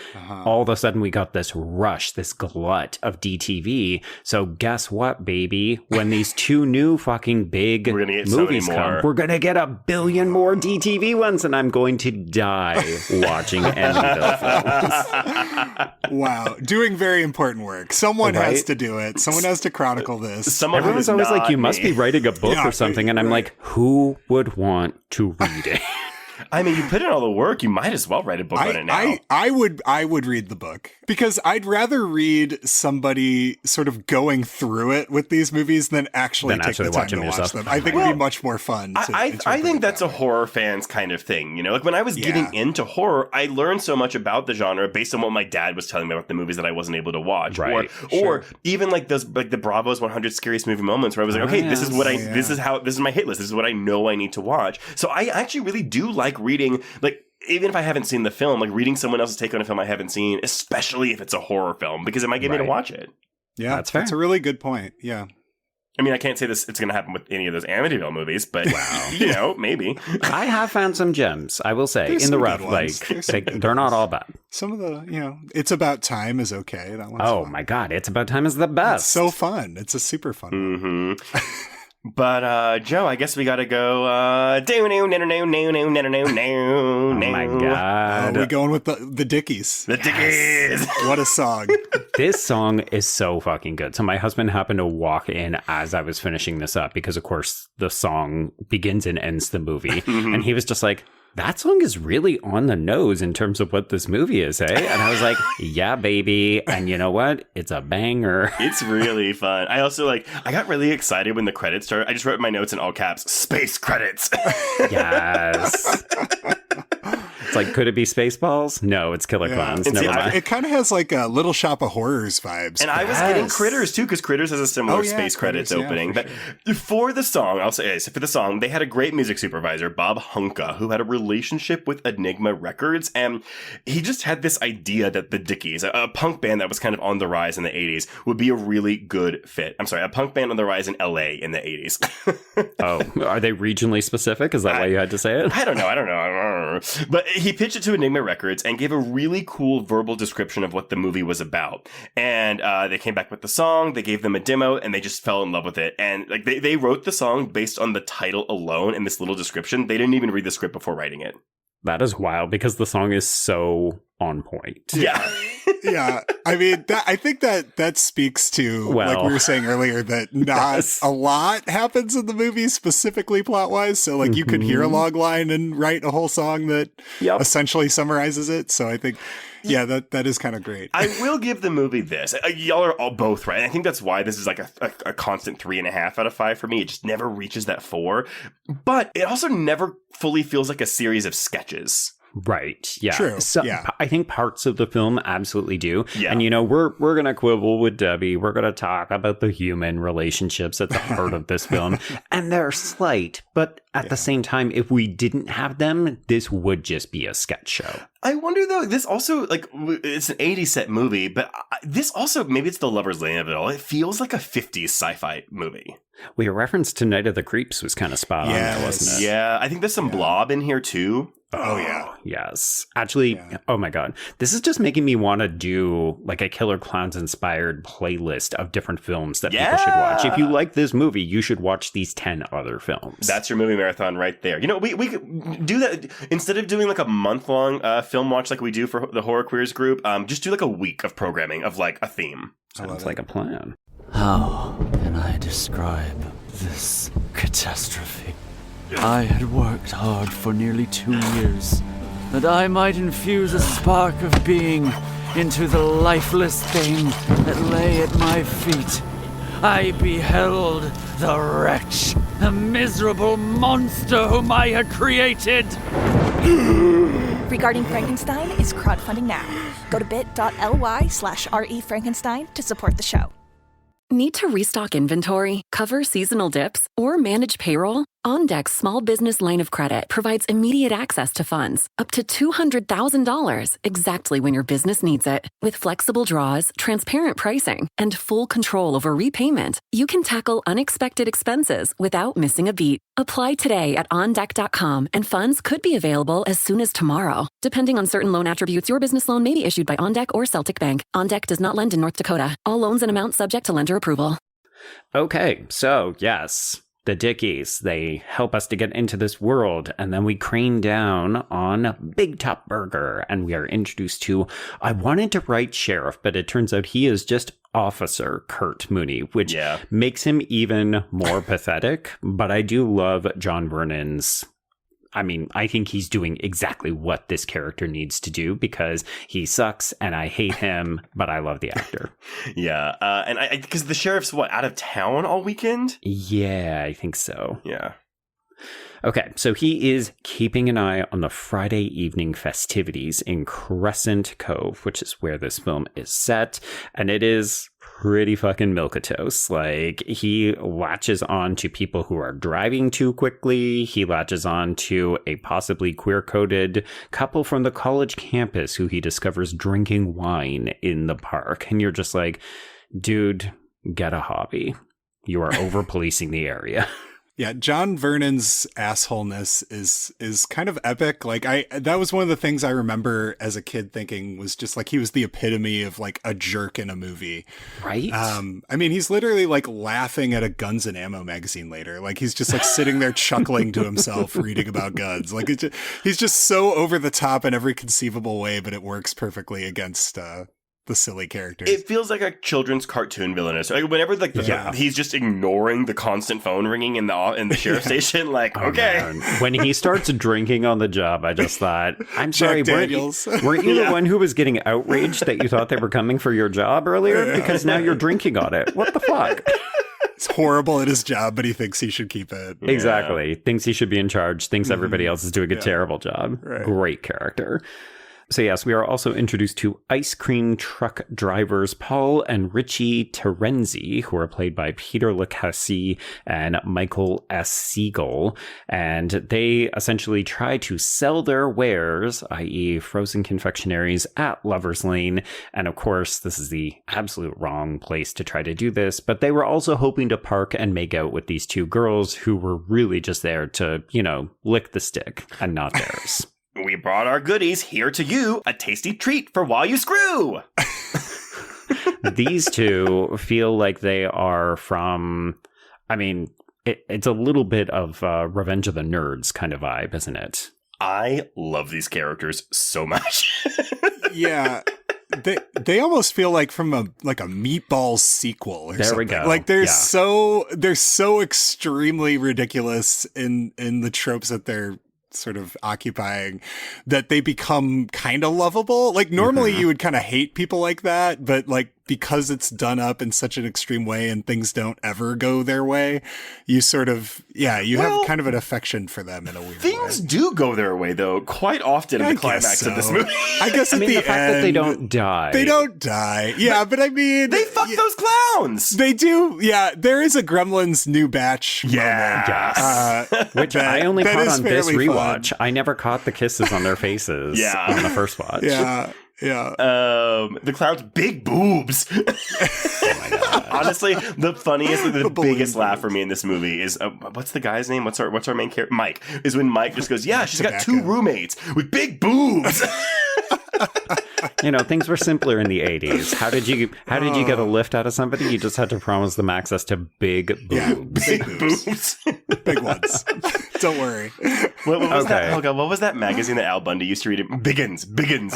all of a sudden we got this rush, this glut of DTV. So guess what, baby? When these 2 new fucking big movies come, we're going to get 1 billion more DTV ones, and I'm going to die watching Amityville films. Wow. Doing very important work. Someone has to do it. Someone has to chronicle this. Everyone's always like, you must be writing a book or something. And I'm like, who would want to read it? I mean, you put in all the work, you might as well write a book on it now. I would read the book because I'd rather read somebody sort of going through it with these movies than actually take the time to watch them. I think it'd be much more fun. I think that's a horror fans kind of thing. You know, like when I was getting into horror, I learned so much about the genre based on what my dad was telling me about the movies that I wasn't able to watch, or even like those like the Bravo's 100 Scariest Movie Moments, where I was like, okay, this is what this is my hit list. This is what I know I need to watch. So I actually really do like reading, like, even if I haven't seen the film, like reading someone else's take on a film I haven't seen, especially if it's a horror film, because it might get me to watch it. Yeah, that's fair. That's a really good point. Yeah. I mean, I can't say it's going to happen with any of those Amityville movies, but, you know, maybe. I have found some gems, I will say, in the rough. Like, they're not all bad. Some of the, you know, It's About Time is okay. That one's fun. My God, It's About Time is the best. It's so fun. It's a super fun one. But, Joe, I guess we gotta go, oh my God. We're going with the Dickies. The Dickies! What a song. This song is so fucking good. So my husband happened to walk in as I was finishing this up because, of course, the song begins and ends the movie. And he was just like, that song is really on the nose in terms of what this movie is, eh? And I was like, yeah, baby. And you know what? It's a banger. It's really fun. I also I got really excited when the credits started. I just wrote my notes in all caps, space credits. Yes. It's like, could it be Spaceballs? No, it's Killer Klowns. And Never see, mind. It kind of has like a Little Shop of Horrors vibes. And I was getting Critters too, because Critters has a similar space Critters, credits opening. But for the song, I'll say this, for the song, they had a great music supervisor, Bob Hunka, who had a relationship with Enigma Records. And he just had this idea that the Dickies, a punk band that was kind of on the rise in the 80s, would be a really good fit. I'm sorry, a punk band on the rise in LA in the 80s. Oh, are they regionally specific? Is that why you had to say it? I don't know. But he pitched it to Enigma Records and gave a really cool verbal description of what the movie was about. And they came back with the song, they gave them a demo, and they just fell in love with it. And like they wrote the song based on the title alone and this little description. They didn't even read the script before writing it. That is wild, because the song is so on point. Yeah. Yeah, I mean, I think that speaks to, like we were saying earlier, that not a lot happens in the movie, specifically plot-wise. So, like, you could hear a log line and write a whole song that essentially summarizes it. So I think, that is kind of great. I will give the movie this. Y'all are all both right. I think that's why this is like a constant 3.5 out of 5 for me. It just never reaches that 4. But it also never fully feels like a series of sketches. Right. Yeah. True. So yeah. I think parts of the film absolutely do. Yeah. And, you know, we're going to quibble with Debbie. We're going to talk about the human relationships at the heart of this film. And they're slight. But at the same time, if we didn't have them, this would just be a sketch show. I wonder, though, this also, like, it's an 80s set movie, but this also, maybe it's the Lover's Lane of it all. It feels like a 50s sci-fi movie. Well, your reference to Night of the Creeps was kind of spot on there, wasn't it? Yeah, I think there's some Blob in here, too. Oh, yeah. Yes. Actually, oh my God. This is just making me want to do like a Killer Klowns inspired playlist of different films that people should watch. If you like this movie, you should watch these 10 other films. That's your movie marathon right there. You know, we could do that instead of doing like a month-long film watch like we do for the Horror Queers group. Just do like a week of programming of like a theme. Sounds like a plan. How can I describe this catastrophe? I had worked hard for nearly 2 years, that I might infuse a spark of being into the lifeless thing that lay at my feet. I beheld the wretch, the miserable monster whom I had created. Regarding Frankenstein is crowdfunding now. Go to bit.ly/REFrankenstein to support the show. Need to restock inventory, cover seasonal dips, or manage payroll? OnDeck's small business line of credit provides immediate access to funds, up to $200,000, exactly when your business needs it. With flexible draws, transparent pricing, and full control over repayment, you can tackle unexpected expenses without missing a beat. Apply today at OnDeck.com, and funds could be available as soon as tomorrow. Depending on certain loan attributes, your business loan may be issued by OnDeck or Celtic Bank. OnDeck does not lend in North Dakota. All loans and amounts subject to lender approval. Okay, so yes, the Dickies, they help us to get into this world, and then we crane down on Big Top Burger, and we are introduced to, I wanted to write Sheriff, but it turns out he is just Officer Kurt Mooney, which makes him even more pathetic, but I do love John Vernon's. I mean, I think he's doing exactly what this character needs to do because he sucks and I hate him, but I love the actor. And because the sheriff's out of town all weekend? Yeah, I think so. Yeah. Okay, so he is keeping an eye on the Friday evening festivities in Crescent Cove, which is where this film is set, and it is pretty fucking milquetoast. Like, he latches on to people who are driving too quickly. He latches on to a possibly queer-coded couple from the college campus who he discovers drinking wine in the park. And you're just like, dude, get a hobby. You are over-policing the area. Yeah, John Vernon's assholeness is kind of epic. Like that was one of the things I remember as a kid thinking was just like he was the epitome of like a jerk in a movie. Right? I mean, he's literally like laughing at a Guns and Ammo magazine later. Like he's just like sitting there chuckling to himself reading about guns. Like he's just so over the top in every conceivable way, but it works perfectly against the silly characters. It feels like a children's cartoon villainous. Like whenever like he's just ignoring the constant phone ringing in the sheriff station. Like, okay. Man. When he starts drinking on the job, I just thought, I'm sorry, weren't you the one who was getting outraged that you thought they were coming for your job earlier? Because now you're drinking on it. What the fuck? He's horrible at his job, but he thinks he should keep it. Exactly. Thinks he should be in charge, thinks everybody else is doing a terrible job. Right. Great character. So yes, we are also introduced to ice cream truck drivers Paul and Richie Terenzi, who are played by Peter Licassi and Michael S. Siegel. And they essentially try to sell their wares, i.e. frozen confectionaries, at Lover's Lane. And of course, this is the absolute wrong place to try to do this. But they were also hoping to park and make out with these two girls who were really just there to, lick the stick and not theirs. We brought our goodies here to you, a tasty treat for while you screw. These two feel like they are from, it's a little bit of Revenge of the Nerds kind of vibe, isn't it? I love these characters so much. Yeah. They almost feel like from a Meatballs sequel or there something. We go. Like they're so extremely ridiculous in the tropes that they're sort of occupying that they become kind of lovable. Like normally you would kind of hate people like that, but like because it's done up in such an extreme way and things don't ever go their way, you sort of, have kind of an affection for them in a weird way. Things do go their way, though, quite often in the climax of this movie. I guess at the fact end, that they don't die. They don't die. Yeah, but I mean... They fuck those clowns! They do. Yeah, there is a Gremlins new batch moment. Yes. Which I only caught on this rewatch. Fun. I never caught the kisses on their faces on the first watch. Yeah. The clown's big boobs. Oh my God. Honestly, the funniest, the biggest laugh for me in this movie is what's the guy's name? What's our main character? Mike. Is when Mike just goes, "Yeah, she's got 2 roommates with big boobs." Things were simpler in the 80s. How did you get a lift out of somebody? You just had to promise them access to big boobs. Yeah, big boobs. Big ones. Don't worry. What was that? Oh God, what was that magazine that Al Bundy used to read? Biggins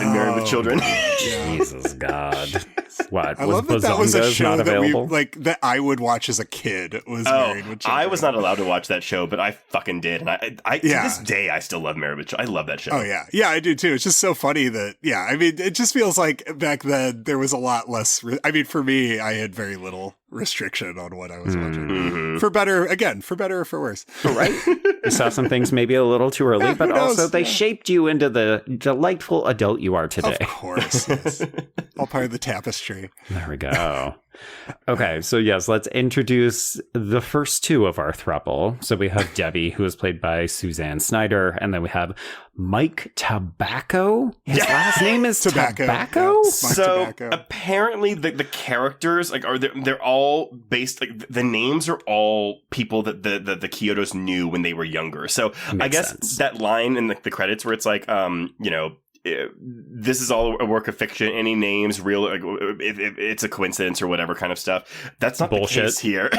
and Married with Children. Jesus God. What? I love that was a show not available? that I would watch as a kid. Was Married with Children. I was not allowed to watch that show, but I fucking did. And I to this day, I still love Married with Children. I love that show. Oh, yeah. Yeah, I do too. It's just so funny that, it just feels like back then there was a lot less. For me, I had very little restriction on what I was watching. Mm-hmm. For better or for worse. Right. You saw some things maybe a little too early, but also they shaped you into the delightful adult you are today. Of course. Yes. All part of the tapestry. There we go. Okay, so yes, let's introduce the first two of our throuple. So we have Debbie, who is played by Suzanne Snyder, and then we have Mike Tobacco. His last name is Tobacco? Yeah. So Tobacco. Apparently the characters they're all based, the names are all people that the Chiodos knew when they were younger. So I guess that line in the credits where it's like this is all a work of fiction. Any names real? If it's a coincidence or whatever kind of stuff. That's not bullshit the case here.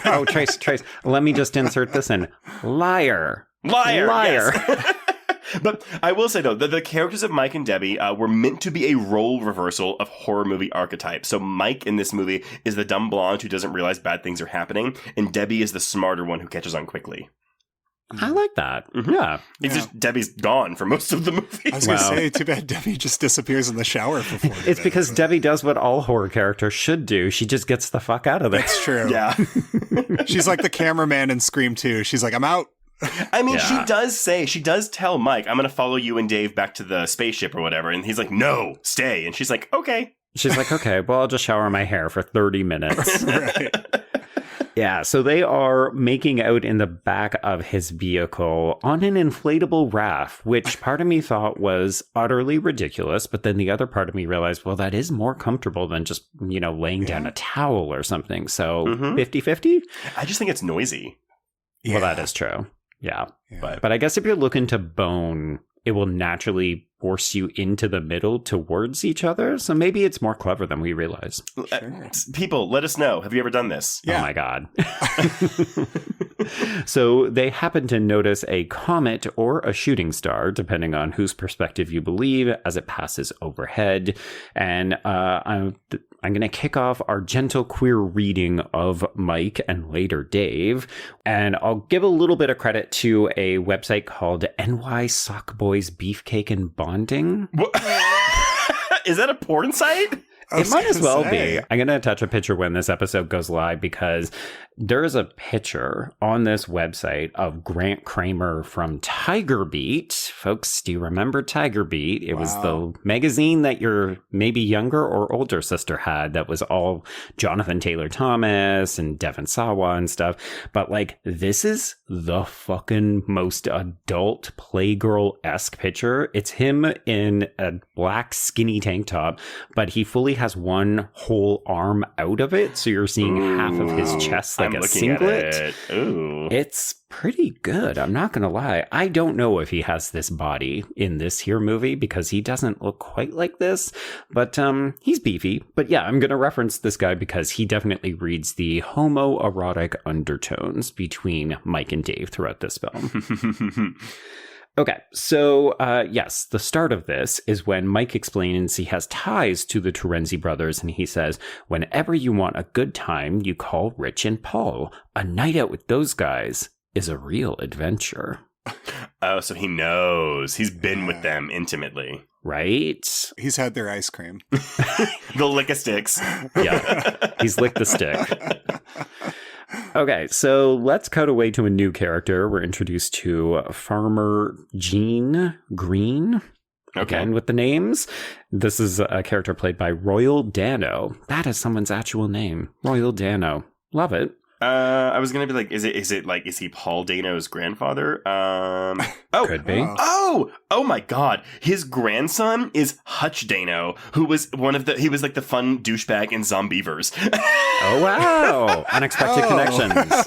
Oh, Trace. Let me just insert this in. Liar. Yes. But I will say, though, the characters of Mike and Debbie were meant to be a role reversal of horror movie archetypes. So Mike in this movie is the dumb blonde who doesn't realize bad things are happening, and Debbie is the smarter one who catches on quickly. I like that. Mm-hmm. Yeah. It's just Debbie's gone for most of the movie. I was going to say, too bad Debbie just disappears in the shower for 40 minutes. It's because Debbie does what all horror characters should do. She just gets the fuck out of there. That's true. Yeah. She's like the cameraman in Scream 2. She's like, I'm out. I mean, she does tell Mike, I'm going to follow you and Dave back to the spaceship or whatever. And he's like, no, stay. And she's like, okay. She's like, okay, well, I'll just shower my hair for 30 minutes. Right. Yeah, so they are making out in the back of his vehicle on an inflatable raft, which part of me thought was utterly ridiculous. But then the other part of me realized, well, that is more comfortable than just, laying down a towel or something. So 50-50? I just think it's noisy. Yeah. Well, that is true. Yeah. But I guess if you're looking to bone, it will naturally force you into the middle towards each other. So maybe it's more clever than we realize. Sure. People, let us know. Have you ever done this? Yeah. Oh my God. So they happen to notice a comet or a shooting star, depending on whose perspective you believe, as it passes overhead. And I'm going to kick off our gentle queer reading of Mike and later Dave. And I'll give a little bit of credit to a website called NY Sock Boys Beefcake and Bonding. Is that a porn site? It might as well be. I'm going to attach a picture when this episode goes live because there is a picture on this website of Grant Kramer from Tiger Beat. Folks, do you remember Tiger Beat? It was the magazine that your maybe younger or older sister had that was all Jonathan Taylor Thomas and Devon Sawa and stuff. But like, this is the fucking most adult Playgirl-esque picture. It's him in a black skinny tank top, but he fully has one whole arm out of it. So you're seeing half of his chest like a singlet. It's pretty good. I'm not going to lie. I don't know if he has this body in this here movie because he doesn't look quite like this, but he's beefy. But yeah, I'm going to reference this guy because he definitely reads the homoerotic undertones between Mike and Dave throughout this film. Okay, so yes, the start of this is when Mike explains he has ties to the Terenzi brothers, and he says, whenever you want a good time, you call Rich and Paul. A night out with those guys is a real adventure. Oh, so he knows. He's been with them intimately. Right? He's had their ice cream. The lick-a-sticks. Yeah, he's licked the stick. Okay, so let's cut away to a new character. We're introduced to Farmer Gene Green. Again, with the names. This is a character played by Royal Dano. That is someone's actual name. Royal Dano. Love it. I was gonna be like, is he Paul Dano's grandfather? Could be. Oh my God! His grandson is Hutch Dano, who was he was like the fun douchebag in Zombievers. Oh wow! Unexpected connections.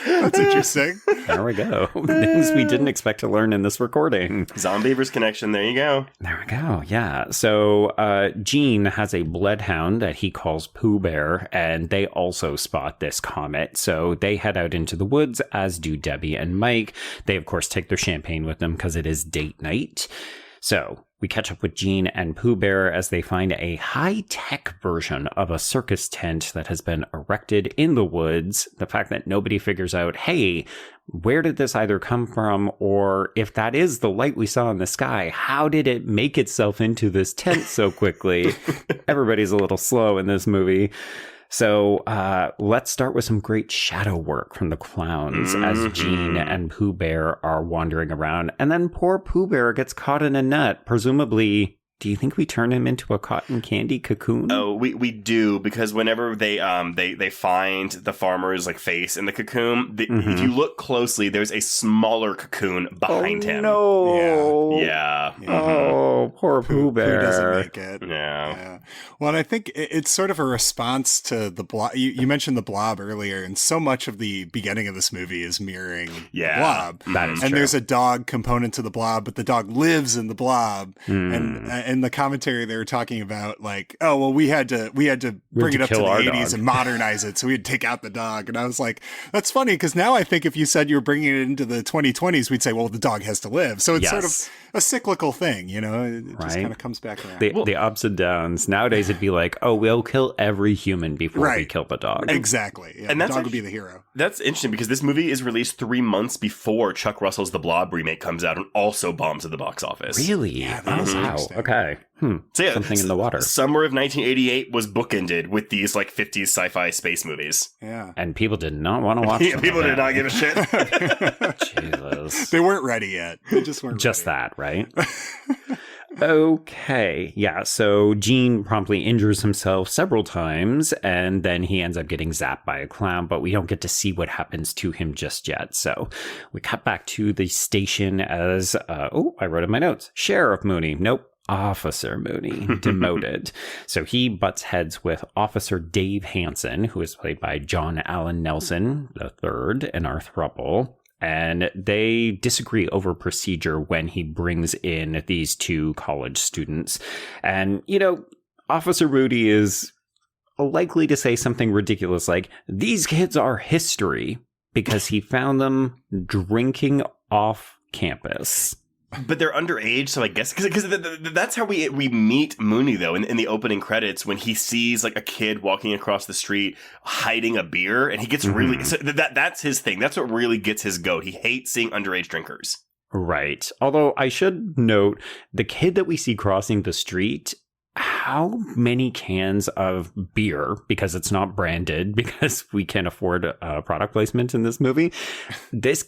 That's interesting. There we go. Things we didn't expect to learn in this recording. Zombievers connection. There you go. There we go. Yeah. So Gene has a bloodhound that he calls Pooh Bear, and they also spot this comet. So they head out into the woods, as do Debbie and Mike. They, of course, take their champagne with them because it is date night. So we catch up with Gene and Pooh Bear as they find a high-tech version of a circus tent that has been erected in the woods. The fact that nobody figures out, hey, where did this either come from? Or if that is the light we saw in the sky, how did it make itself into this tent so quickly? Everybody's a little slow in this movie. So let's start with some great shadow work from the Klowns as Gene and Pooh Bear are wandering around. And then poor Pooh Bear gets caught in a net, presumably. Do you think we turn him into a cotton candy cocoon? Oh, we do, because whenever they find the farmer's like face in the cocoon, if you look closely, there's a smaller cocoon behind him. No. Yeah. Oh, poor Pooh Bear. Pooh doesn't make it. Yeah. Well, and I think it's sort of a response to the Blob. You mentioned the Blob earlier, and so much of the beginning of this movie is mirroring the Blob. That is and true. there's a dog component to the Blob, but the dog lives in the Blob. And in the commentary, they were talking about like, oh, well, we had to bring it up to the 80s and modernize it, so we had to take out the dog. And I was like, that's funny, because now I think if you said you were bringing it into the 2020s, we'd say, well, the dog has to live. So it's sort of a cyclical thing, you know? It just kind of comes back around. The ups and downs. Nowadays, it'd be like, oh, we'll kill every human before we kill the dog. Exactly. Yeah, And the that's dog would be the hero. That's interesting, because this movie is released 3 months before Chuck Russell's The Blob remake comes out and also bombs at the box office. Really? Yeah, that is wow. interesting. Okay. So yeah, Something in the water. Summer of 1988 was bookended with these like 50s sci-fi space movies. Yeah. And people did not want to watch them. People did not give a shit. Jesus. They weren't ready yet. They just weren't Just ready. that, right? Okay. Yeah. So Gene promptly injures himself several times, and then he ends up getting zapped by a clown, but we don't get to see what happens to him just yet. So we cut back to the station as, I wrote in my notes, Sheriff Mooney. Nope. Officer Mooney, demoted. So he butts heads with Officer Dave Hansen, who is played by John Allen Nelson III in our throuple. And they disagree over procedure when he brings in these two college students. And, you know, Officer Mooney is likely to say something ridiculous like, these kids are history, because he found them drinking off campus. But they're underage, so I guess because that's how we meet Mooney though in the opening credits, when he sees like a kid walking across the street hiding a beer, and he gets really so that's his thing. That's what really gets his goat. He hates seeing underage drinkers. Right. Although I should note, the kid that we see crossing the street how many cans of beer, because it's not branded, because we can't afford product placement in this movie. This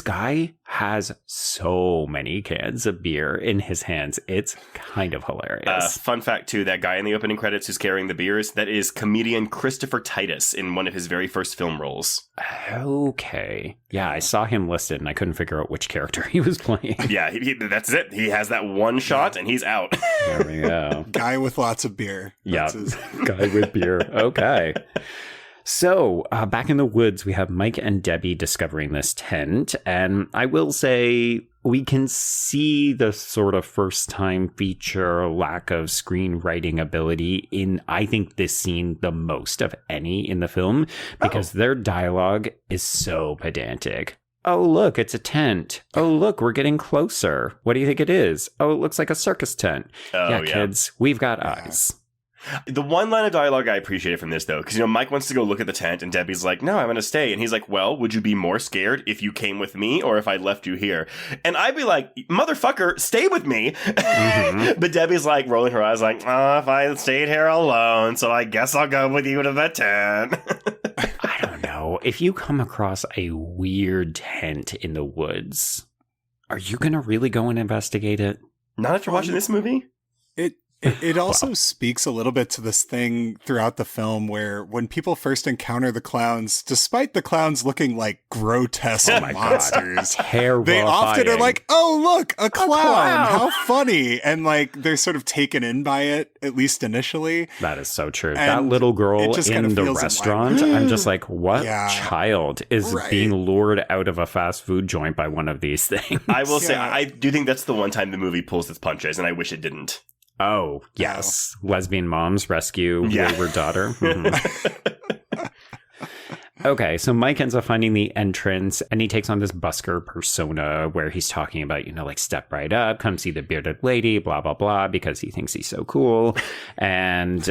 guy has so many cans of beer in his hands. It's kind of hilarious. Fun fact, too, that guy in the opening credits who's carrying the beers, that is comedian Christopher Titus in one of his very first film roles. Okay. Yeah, I saw him listed and I couldn't figure out which character he was playing. Yeah, that's it. He has that one shot and he's out. There we go. Guy with lots of beer. Yeah, guy with beer. Okay. So, back in the woods, we have Mike and Debbie discovering this tent. And I will say we can see the sort of first-time feature lack of screenwriting ability in, I think, this scene the most of any in the film, because their dialogue is so pedantic. Oh, look, it's a tent. Oh, look, we're getting closer. What do you think it is? Oh, it looks like a circus tent. Yeah, kids, we've got eyes. The one line of dialogue I appreciated from this, though, because, Mike wants to go look at the tent, and Debbie's like, no, I'm going to stay. And he's like, well, would you be more scared if you came with me or if I left you here? And I'd be like, motherfucker, stay with me. Mm-hmm. But Debbie's like, rolling her eyes like, oh, if I stayed here alone, so I guess I'll go with you to the tent. I don't know. If you come across a weird tent in the woods, are you going to really go and investigate it? Not after watching this movie? It also speaks a little bit to this thing throughout the film where when people first encounter the clowns, despite the clowns looking like grotesque monsters, they often are like, oh, look, a clown. How funny. And like they're sort of taken in by it, at least initially. That is so true. And that little girl in the restaurant, I'm just like, what child is being lured out of a fast food joint by one of these things? I will say, I do think that's the one time the movie pulls its punches, and I wish it didn't. Oh, yes. Lesbian moms rescue wayward daughter. Mm-hmm. Okay, so Mike ends up finding the entrance, and he takes on this busker persona where he's talking about, like, step right up, come see the bearded lady, blah, blah, blah, because he thinks he's so cool. And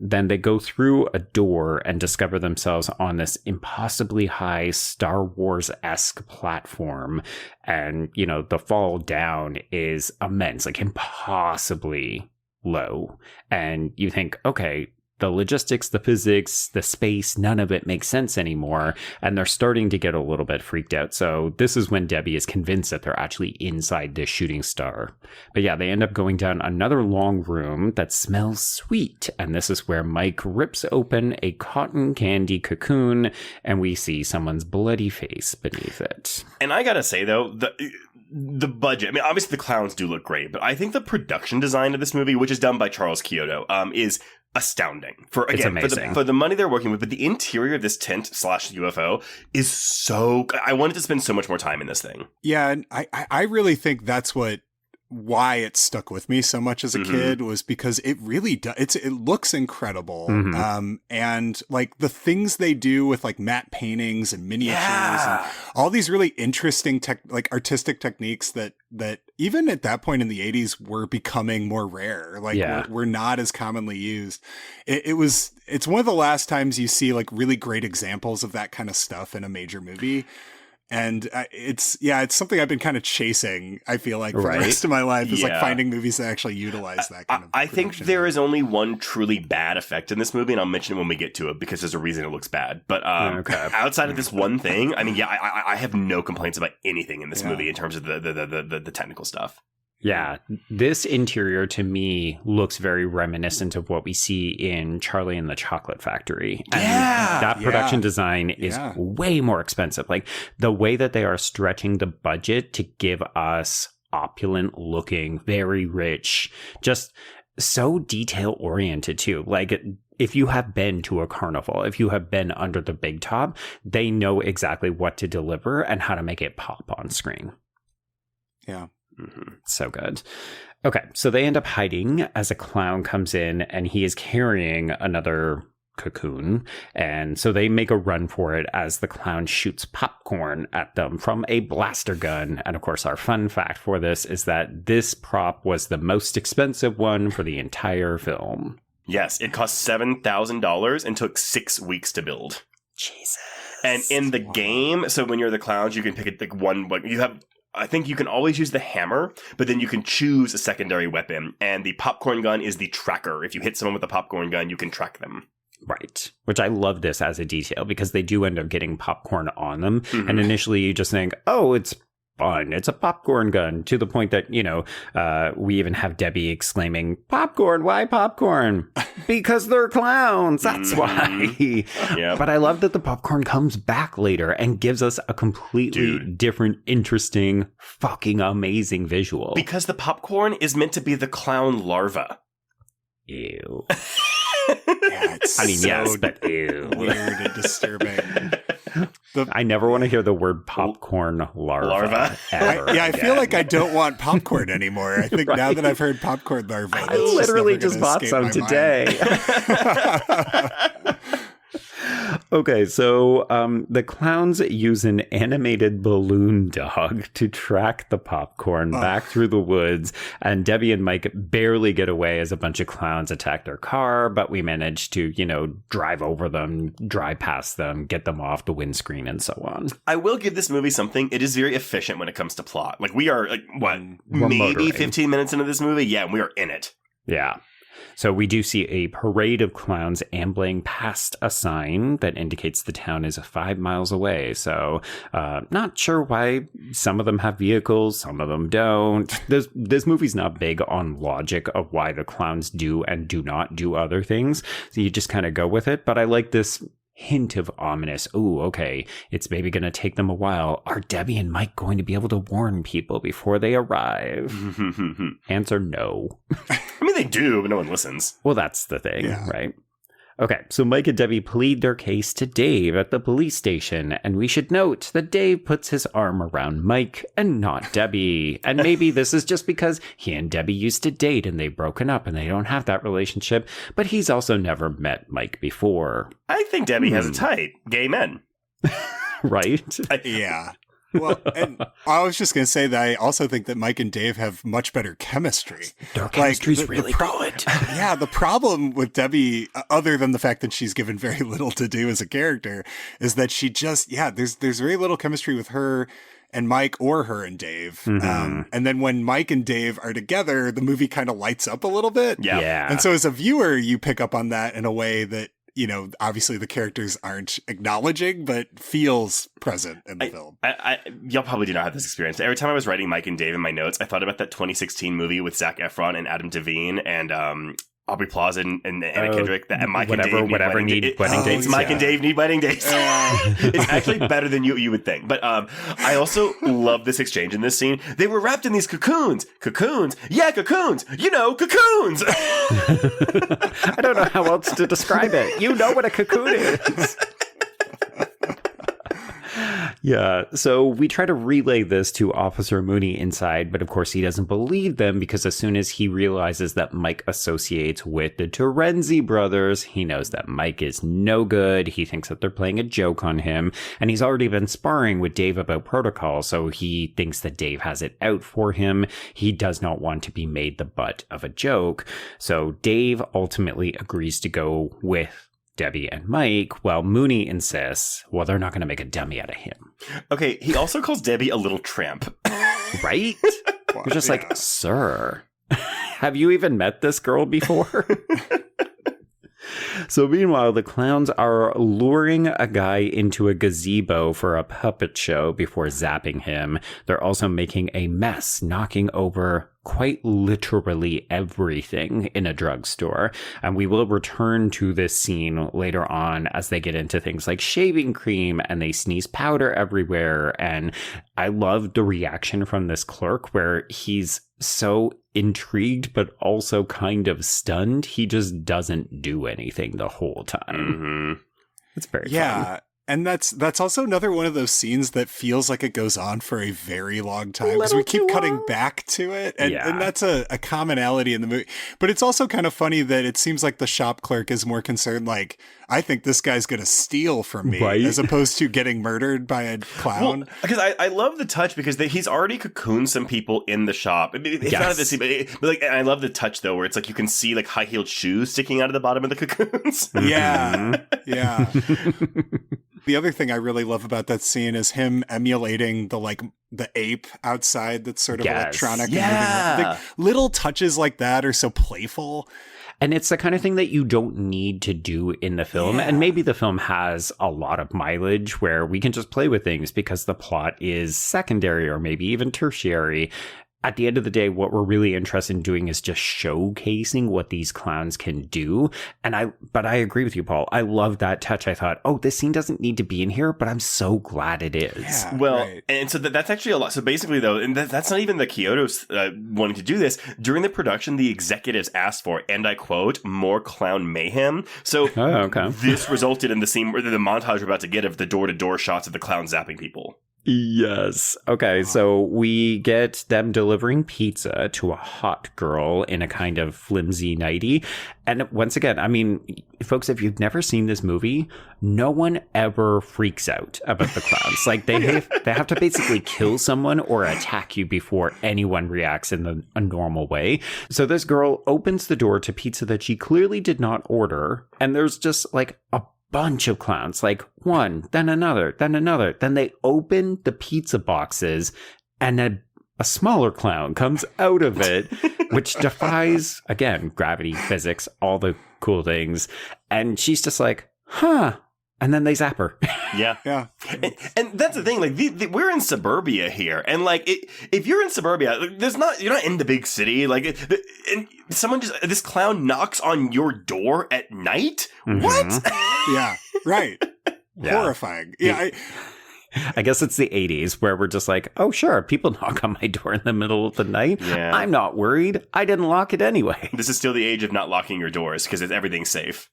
then they go through a door and discover themselves on this impossibly high Star Wars-esque platform. And, the fall down is immense, like impossibly low. And you think, okay, the logistics, the physics, the space, none of it makes sense anymore. And they're starting to get a little bit freaked out. So this is when Debbie is convinced that they're actually inside this shooting star. But yeah, they end up going down another long room that smells sweet. And this is where Mike rips open a cotton candy cocoon and we see someone's bloody face beneath it. And I gotta say, though, the budget, I mean, obviously the clowns do look great, but I think the production design of this movie, which is done by Charles Chiodo, is astounding. It's amazing. For the money they're working with, but the interior of this tent / UFO is so... I wanted to spend so much more time in this thing. Yeah, and I really think that's why it stuck with me so much as a kid, was because it really does. It looks incredible. And like the things they do with like matte paintings and miniatures and all these really interesting artistic techniques that even at that point in the 80s were becoming more rare. Like were not as commonly used. It's one of the last times you see like really great examples of that kind of stuff in a major movie. And it's something I've been kind of chasing, I feel like, for the rest of my life, is like finding movies that actually utilize that kind of I think there is only one truly bad effect in this movie, and I'll mention it when we get to it, because there's a reason it looks bad. But outside of this one thing, I mean, I have no complaints about anything in this movie in terms of the technical stuff. Yeah, this interior to me looks very reminiscent of what we see in Charlie and the Chocolate Factory. And that production design is way more expensive. Like the way that they are stretching the budget to give us opulent looking, very rich, just so detail oriented too. Like if you have been to a carnival, if you have been under the big top, they know exactly what to deliver and how to make it pop on screen. Yeah. So good. Okay, so they end up hiding as a clown comes in and he is carrying another cocoon. And so they make a run for it as the clown shoots popcorn at them from a blaster gun. And of course, our fun fact for this is that this prop was the most expensive one for the entire film. Yes, it cost $7,000 and took 6 weeks to build. Jesus. And in the game, so when you're the clowns, you can pick it like one, you have I think you can always use the hammer, but then you can choose a secondary weapon. And the popcorn gun is the tracker. If you hit someone with a popcorn gun, you can track them. Right. Which I love this as a detail because they do end up getting popcorn on them. Mm-hmm. And initially you just think, oh, it's fun. It's a popcorn gun, to the point that, we even have Debbie exclaiming, popcorn, why popcorn? Because they're clowns. That's why. Yep. But I love that the popcorn comes back later and gives us a completely different, interesting, fucking amazing visual. Because the popcorn is meant to be the clown larva. Ew. Yes, but ew. Weird and disturbing. I never want to hear the word popcorn larva. Ever I feel like I don't want popcorn anymore. I think now that I've heard popcorn larva, I literally just bought some today. Okay, so the clowns use an animated balloon dog to track the popcorn back through the woods, and Debbie and Mike barely get away as a bunch of clowns attack their car, but we manage to, drive over them, drive past them, get them off the windscreen, and so on. I will give this movie something. It is very efficient when it comes to plot. Like, we are, maybe motoring. 15 minutes into this movie? Yeah, we are in it. Yeah. So we do see a parade of clowns ambling past a sign that indicates the town is 5 miles away. So not sure why some of them have vehicles, some of them don't. This movie's not big on logic of why the clowns do and do not do other things. So you just kind of go with it. But I like this hint of ominous. Ooh, okay, it's maybe going to take them a while. Are Debbie and Mike going to be able to warn people before they arrive? Answer no. I mean, they do, but no one listens. Well, that's the thing, right? Okay, so Mike and Debbie plead their case to Dave at the police station, and we should note that Dave puts his arm around Mike and not Debbie. And maybe this is just because he and Debbie used to date and they've broken up and they don't have that relationship, but he's also never met Mike before. I think Debbie has a type. Gay men. Right? Yeah. Well, and I was just going to say that I also think that Mike and Dave have much better chemistry. Their chemistry's really good. Yeah, the problem with Debbie, other than the fact that she's given very little to do as a character, is that she just, there's very little chemistry with her and Mike or her and Dave. Mm-hmm. And then when Mike and Dave are together, the movie kind of lights up a little bit. Yeah. And so as a viewer, you pick up on that in a way that, obviously the characters aren't acknowledging, but feels present in the film. Y'all probably do not have this experience. Every time I was writing Mike and Dave in my notes, I thought about that 2016 movie with Zac Efron and Adam Devine and Aubrey Plaza and Anna Kendrick. That Mike and Dave need wedding dates. Mike and Dave need wedding dates. It's actually better than you would think. But I also love this exchange in this scene. They were wrapped in these cocoons. Cocoons? Yeah, cocoons. Cocoons. I don't know how else to describe it. You know what a cocoon is. Yeah, so we try to relay this to Officer Mooney inside, but of course he doesn't believe them because as soon as he realizes that Mike associates with the Terenzi brothers, he knows that Mike is no good. He thinks that they're playing a joke on him, and he's already been sparring with Dave about protocol, so he thinks that Dave has it out for him. He does not want to be made the butt of a joke, so Dave ultimately agrees to go with Debbie and Mike, while Mooney insists, well, they're not going to make a dummy out of him. Okay, he also calls Debbie a little tramp. Right? You're just like, sir, have you even met this girl before? So meanwhile, the clowns are luring a guy into a gazebo for a puppet show before zapping him. They're also making a mess, knocking over quite literally everything in a drugstore. And we will return to this scene later on as they get into things like shaving cream and they sneeze powder everywhere. And I love the reaction from this clerk where he's so intrigued, but also kind of stunned. He just doesn't do anything the whole time. Mm-hmm. It's very fun. And that's also another one of those scenes that feels like it goes on for a very long time because we keep cutting back to it. And that's a commonality in the movie. But it's also kind of funny that it seems like the shop clerk is more concerned like, I think this guy's going to steal from me, as opposed to getting murdered by a clown. Well, because I love the touch because he's already cocooned some people in the shop. It's not at this scene, but like, and I love the touch though, where it's like you can see like high-heeled shoes sticking out of the bottom of the cocoons. Yeah, yeah. The other thing I really love about that scene is him emulating the ape outside that's sort of electronic. Yeah. And little touches like that are so playful. And it's the kind of thing that you don't need to do in the film. Yeah. And maybe the film has a lot of mileage where we can just play with things because the plot is secondary or maybe even tertiary. At the end of the day, what we're really interested in doing is just showcasing what these clowns can do. But I agree with you, Paul. I love that touch. I thought, this scene doesn't need to be in here, but I'm so glad it is. Yeah, well, right. And so that's actually a lot. So basically, though, and that's not even the Chiodos wanting to do this. During the production, the executives asked for, and I quote, more clown mayhem. So this resulted in the scene, the montage we're about to get of the door-to-door shots of the clown zapping people. Yes. Okay, so we get them delivering pizza to a hot girl in a kind of flimsy nightie. And once again, I mean, folks, if you've never seen this movie, no one ever freaks out about the clowns. Like, they have to basically kill someone or attack you before anyone reacts in a normal way. So this girl opens the door to pizza that she clearly did not order. And there's just like a bunch of clowns, like one, then another, then another. Then they open the pizza boxes and a smaller clown comes out of it, which defies, again, gravity, physics, all the cool things. And she's just like, huh. And then they zap her. Yeah. Yeah. And that's the thing, like, we're in suburbia here. And, like, if you're in suburbia, you're not in the big city. Like, and this clown knocks on your door at night? Mm-hmm. What? Yeah, right. Yeah. Horrifying. Yeah. I guess it's the 80s where we're just like, oh, sure, people knock on my door in the middle of the night. Yeah. I'm not worried. I didn't lock it anyway. This is still the age of not locking your doors because everything's safe.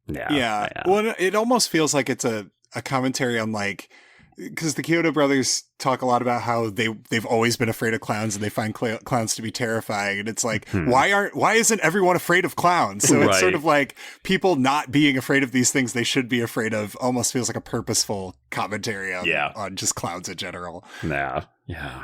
Yeah. Well, it almost feels like it's a commentary on, like, because the Chiodo brothers talk a lot about how they've always been afraid of clowns and they find clowns to be terrifying. And it's like, why isn't everyone afraid of clowns? So it's sort of like people not being afraid of these things they should be afraid of almost feels like a purposeful commentary on just clowns in general. Yeah. Yeah.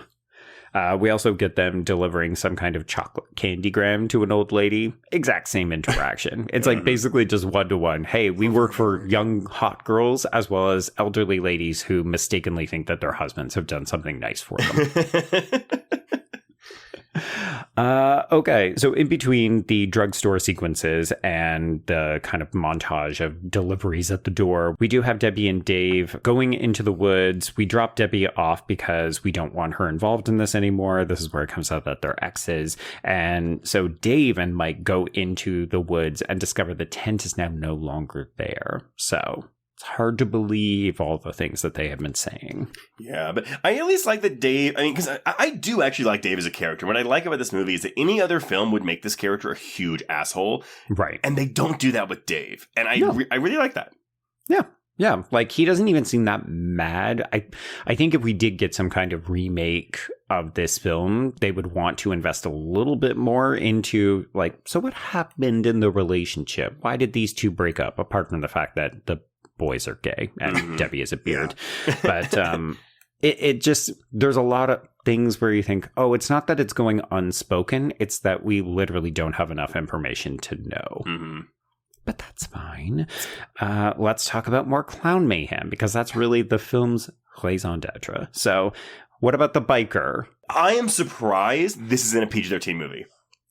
We also get them delivering some kind of chocolate candygram to an old lady. Exact same interaction. It's like basically just one-to-one. Hey, we work for young hot girls as well as elderly ladies who mistakenly think that their husbands have done something nice for them. Okay, so in between the drugstore sequences and the kind of montage of deliveries at the door, we do have Debbie and Dave going into the woods. We drop Debbie off because we don't want her involved in this anymore. This is where it comes out that they're exes. And so Dave and Mike go into the woods and discover the tent is now no longer there. So it's hard to believe all the things that they have been saying. Yeah, but I at least like that Dave, I mean, because I do actually like Dave as a character. What I like about this movie is that any other film would make this character a huge asshole. Right. And they don't do that with Dave. And I really like that. Yeah. Yeah. Like, he doesn't even seem that mad. I think if we did get some kind of remake of this film, they would want to invest a little bit more into, like, so what happened in the relationship? Why did these two break up? Apart from the fact that the boys are gay and Debbie has a beard. Yeah. But it just, there's a lot of things where you think, oh, it's not that it's going unspoken. It's that we literally don't have enough information to know. Mm-hmm. But that's fine. Let's talk about more clown mayhem, because that's really the film's raison d'etre. So what about the biker? I am surprised this is in a PG-13 movie.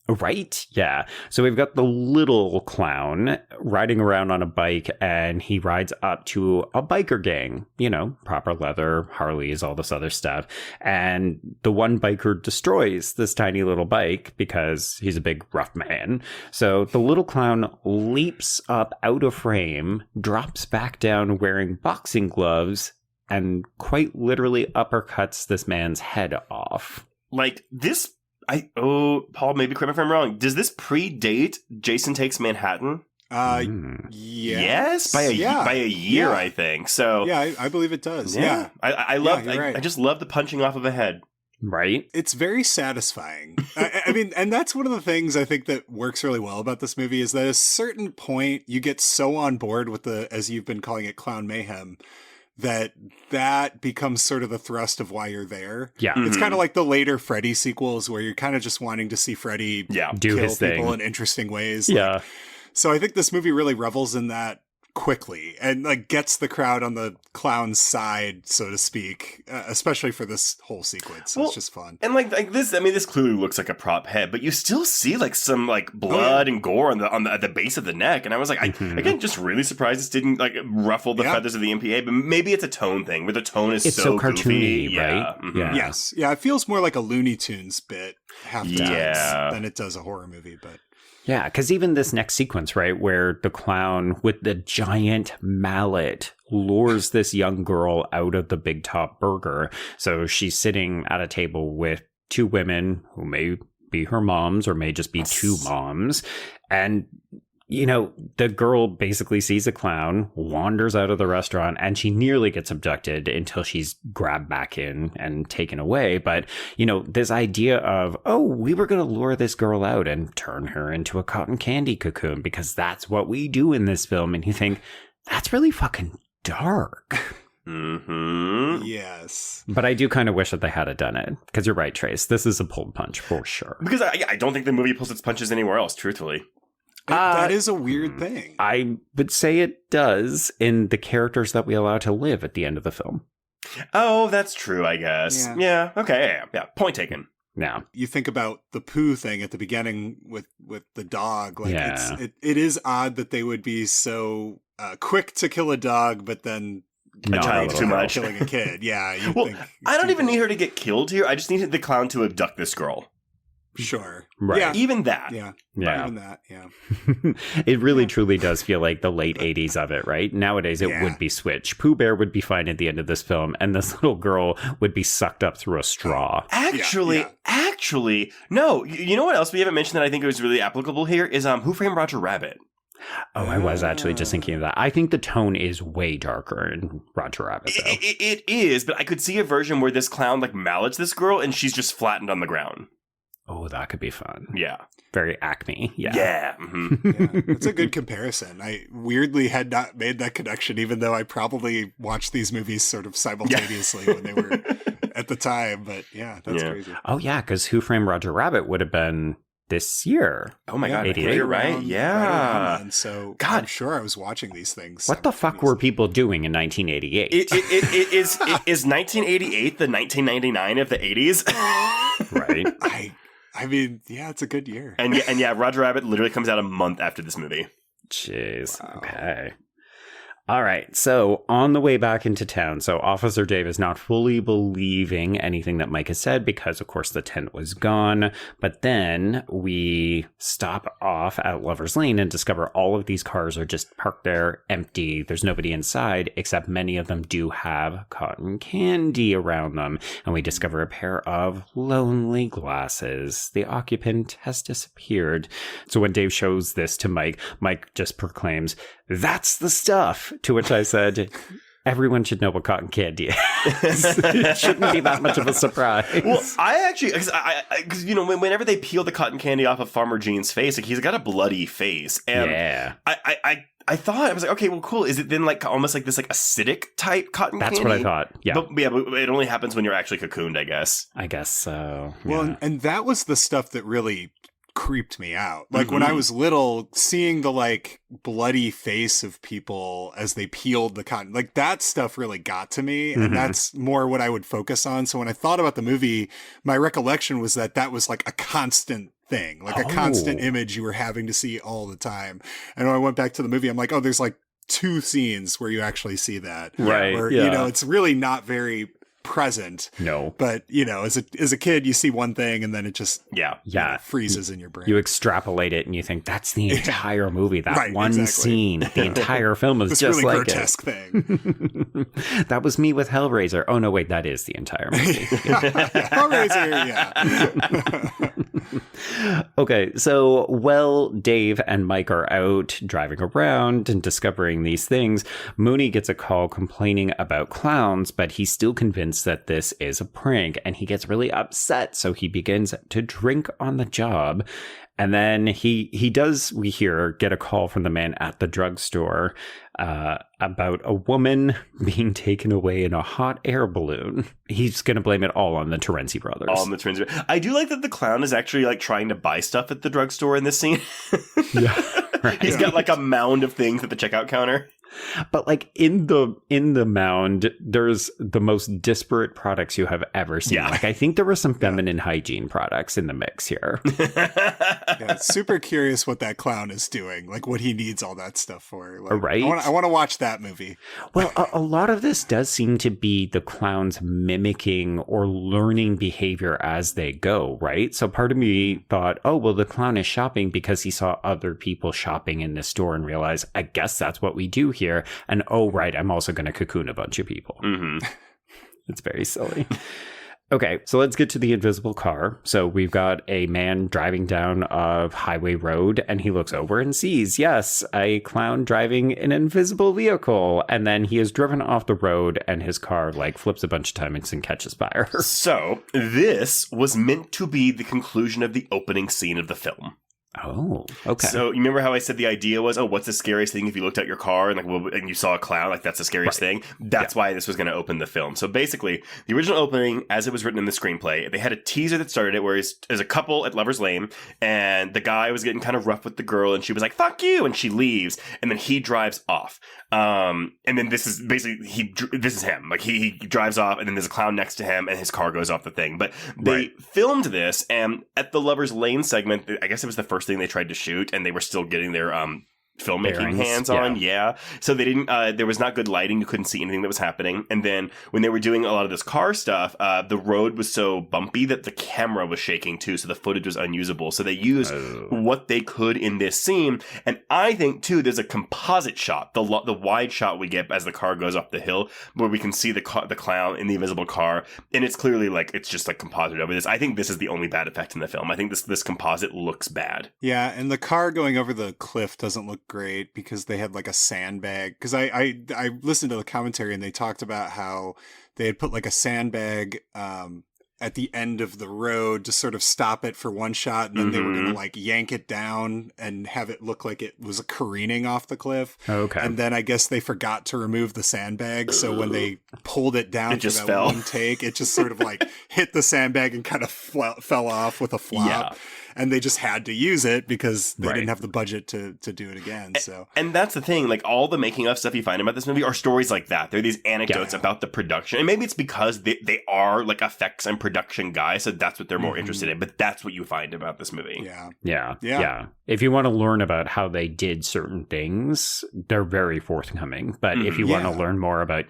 Right? Yeah. So we've got the little clown riding around on a bike, and he rides up to a biker gang, you know, proper leather, Harleys, all this other stuff. And the one biker destroys this tiny little bike because he's a big rough man. So the little clown leaps up out of frame, drops back down wearing boxing gloves, and quite literally uppercuts this man's head off. Like, this... Paul, maybe correct me if I'm wrong. Does this predate Jason Takes Manhattan? Yes. By a year, I think. So yeah, I believe it does. Yeah. I just love the punching off of a head. Right? It's very satisfying. I mean, and that's one of the things I think that works really well about this movie is that at a certain point you get so on board with the, as you've been calling it, clown mayhem, that becomes sort of the thrust of why you're there. Yeah. It's kind of like the later Freddy sequels where you're kind of just wanting to see Freddy do kill his people thing in interesting ways. Yeah. So I think this movie really revels in that quickly and like gets the crowd on the clown's side, so to speak, especially for this whole sequence. So it's just fun. And like this, I mean, this clearly looks like a prop head, but you still see like some like blood and gore at the base of the neck. And I was like, again, just really surprised this didn't like ruffle the feathers of the MPA, but maybe it's a tone thing where the tone is so cartoony, goofy. right? Yeah. Yes. Yeah. It feels more like a Looney Tunes bit half times than it does a horror movie, but. Yeah, because even this next sequence, right, where the clown with the giant mallet lures this young girl out of the Big Top Burger. So she's sitting at a table with two women who may be her moms or may just be two moms. And, you know, the girl basically sees a clown, wanders out of the restaurant, and she nearly gets abducted until she's grabbed back in and taken away. But, you know, this idea of, oh, we were going to lure this girl out and turn her into a cotton candy cocoon because that's what we do in this film. And you think, that's really fucking dark. Yes. But I do kind of wish that they had done it. Because you're right, Trace. This is a pulled punch for sure. Because I don't think the movie pulls its punches anywhere else, truthfully. That is a weird thing. I would say it does in the characters that we allow to live at the end of the film. Oh, that's true, I guess. Yeah. Okay. Yeah. Point taken. Now, you think about the poo thing at the beginning with the dog. Like it is odd that they would be so quick to kill a dog, but then a child too much killing a kid. Yeah. Well, I don't even need her to get killed here. I just need the clown to abduct this girl. Sure. Right. Yeah. Even that. Yeah. Yeah. Even that. Yeah. It really truly does feel like the late 80s of it, right? Nowadays, it would be switched. Pooh Bear would be fine at the end of this film, and this little girl would be sucked up through a straw. Actually, no. You know what else we haven't mentioned that I think was really applicable here is Who Framed Roger Rabbit? Oh, I was actually just thinking of that. I think the tone is way darker in Roger Rabbit, though. It is, but I could see a version where this clown like mallets this girl and she's just flattened on the ground. Oh, that could be fun. Yeah. Very Acme. Yeah. Yeah. It's a good comparison. I weirdly had not made that connection, even though I probably watched these movies sort of simultaneously when they were at the time. But yeah, that's crazy. Oh, yeah, because Who Framed Roger Rabbit would have been this year. Oh my God, 88. you're right. Yeah. And so God. I'm sure I was watching these things. What the fuck were people doing in 1988? It is 1988 the 1999 of the 80s? Right. I mean, yeah, it's a good year. And yeah, Roger Rabbit literally comes out a month after this movie. Jeez. Wow. Okay. All right. So on the way back into town, so Officer Dave is not fully believing anything that Mike has said because, of course, the tent was gone. But then we stop off at Lover's Lane and discover all of these cars are just parked there empty. There's nobody inside, except many of them do have cotton candy around them. And we discover a pair of lonely glasses. The occupant has disappeared. So when Dave shows this to Mike, Mike just proclaims, "That's the stuff." To which I said, everyone should know what cotton candy is. It shouldn't be that much of a surprise. Well, I actually, because you know, whenever they peel the cotton candy off of Farmer Jean's face, like he's got a bloody face. And yeah. I thought, I was like, okay, well, cool. Is it then like almost like this like acidic type cotton candy? That's what I thought. Yeah. But it only happens when you're actually cocooned, I guess. I guess so. Yeah. Well, and that was the stuff that really creeped me out. Like when I was little, seeing the like bloody face of people as they peeled the cotton, like that stuff really got to me. And that's more what I would focus on. So when I thought about the movie, my recollection was that was like a constant thing, like a constant image you were having to see all the time. And when I went back to the movie, I'm like, oh, there's like 2 scenes where you actually see that. Right. Where, you know, it's really not very present. No. But, you know, as a kid, you see one thing and then it just freezes in your brain. You extrapolate it and you think that's the entire movie. That one scene, the entire film is this just really like grotesque thing. That was me with Hellraiser. Oh, no, wait, that is the entire movie. Hellraiser, yeah. Okay, so while Dave and Mike are out driving around and discovering these things, Mooney gets a call complaining about clowns, but he's still convinced that this is a prank, and he gets really upset, so he begins to drink on the job. And then he does, we hear, get a call from the man at the drugstore about a woman being taken away in a hot air balloon. He's going to blame it all on the Terenzi brothers. All on the Terenzi. I do like that the clown is actually like trying to buy stuff at the drugstore in this scene. Yeah, right. He's got like a mound of things at the checkout counter. But like in the mound, there's the most disparate products you have ever seen. Yeah. Like I think there were some feminine hygiene products in the mix here. Yeah, super curious what that clown is doing, like what he needs all that stuff for. Like, right? I want to watch that movie. Well, a lot of this does seem to be the clowns mimicking or learning behavior as they go, right? So part of me thought, oh, well, the clown is shopping because he saw other people shopping in the store and realized, I guess that's what we do here. And oh, right, I'm also going to cocoon a bunch of people. Mm-hmm. It's very silly. Okay, so let's get to the invisible car. So we've got a man driving down a highway road, and he looks over and sees, yes, a clown driving an invisible vehicle. And then he is driven off the road, and his car like flips a bunch of times and catches fire. So this was meant to be the conclusion of the opening scene of the film. Oh, okay. So you remember how I said the idea was, oh, what's the scariest thing if you looked out your car and and you saw a clown? Like that's the scariest thing. That's why this was going to open the film. So basically, the original opening, as it was written in the screenplay, they had a teaser that started it where there's a couple at Lover's Lane, and the guy was getting kind of rough with the girl, and she was like, "Fuck you," and she leaves, and then he drives off. And then this is basically this is him. Like he drives off, and then there's a clown next to him, and his car goes off the thing. But they filmed this, and at the Lover's Lane segment, I guess it was the first thing they tried to shoot, and they were still getting their filmmaking Bearings, hands on. Yeah. So they didn't, there was not good lighting. You couldn't see anything that was happening. And then when they were doing a lot of this car stuff, the road was so bumpy that the camera was shaking too. So the footage was unusable. So they used what they could in this scene. And I think too, there's a composite shot, the wide shot we get as the car goes up the hill where we can see the clown in the invisible car. And it's clearly like, it's just like composite over this. I think this is the only bad effect in the film. I think this composite looks bad. Yeah. And the car going over the cliff doesn't look great because they had like a sandbag. Because I listened to the commentary and they talked about how they had put like a sandbag at the end of the road to sort of stop it for one shot, and then they were going to like yank it down and have it look like it was careening off the cliff. Okay. And then I guess they forgot to remove the sandbag, so when they pulled it down for that one take, it just sort of like hit the sandbag and kind of fell off with a flop. Yeah. And they just had to use it because they didn't have the budget to do it again. So, and that's the thing. Like all the making of stuff you find about this movie are stories like that. They're these anecdotes about the production, and maybe it's because they are like effects and production guys, so that's what they're more interested in. But that's what you find about this movie. Yeah. If you want to learn about how they did certain things, they're very forthcoming. But if you want to learn more about,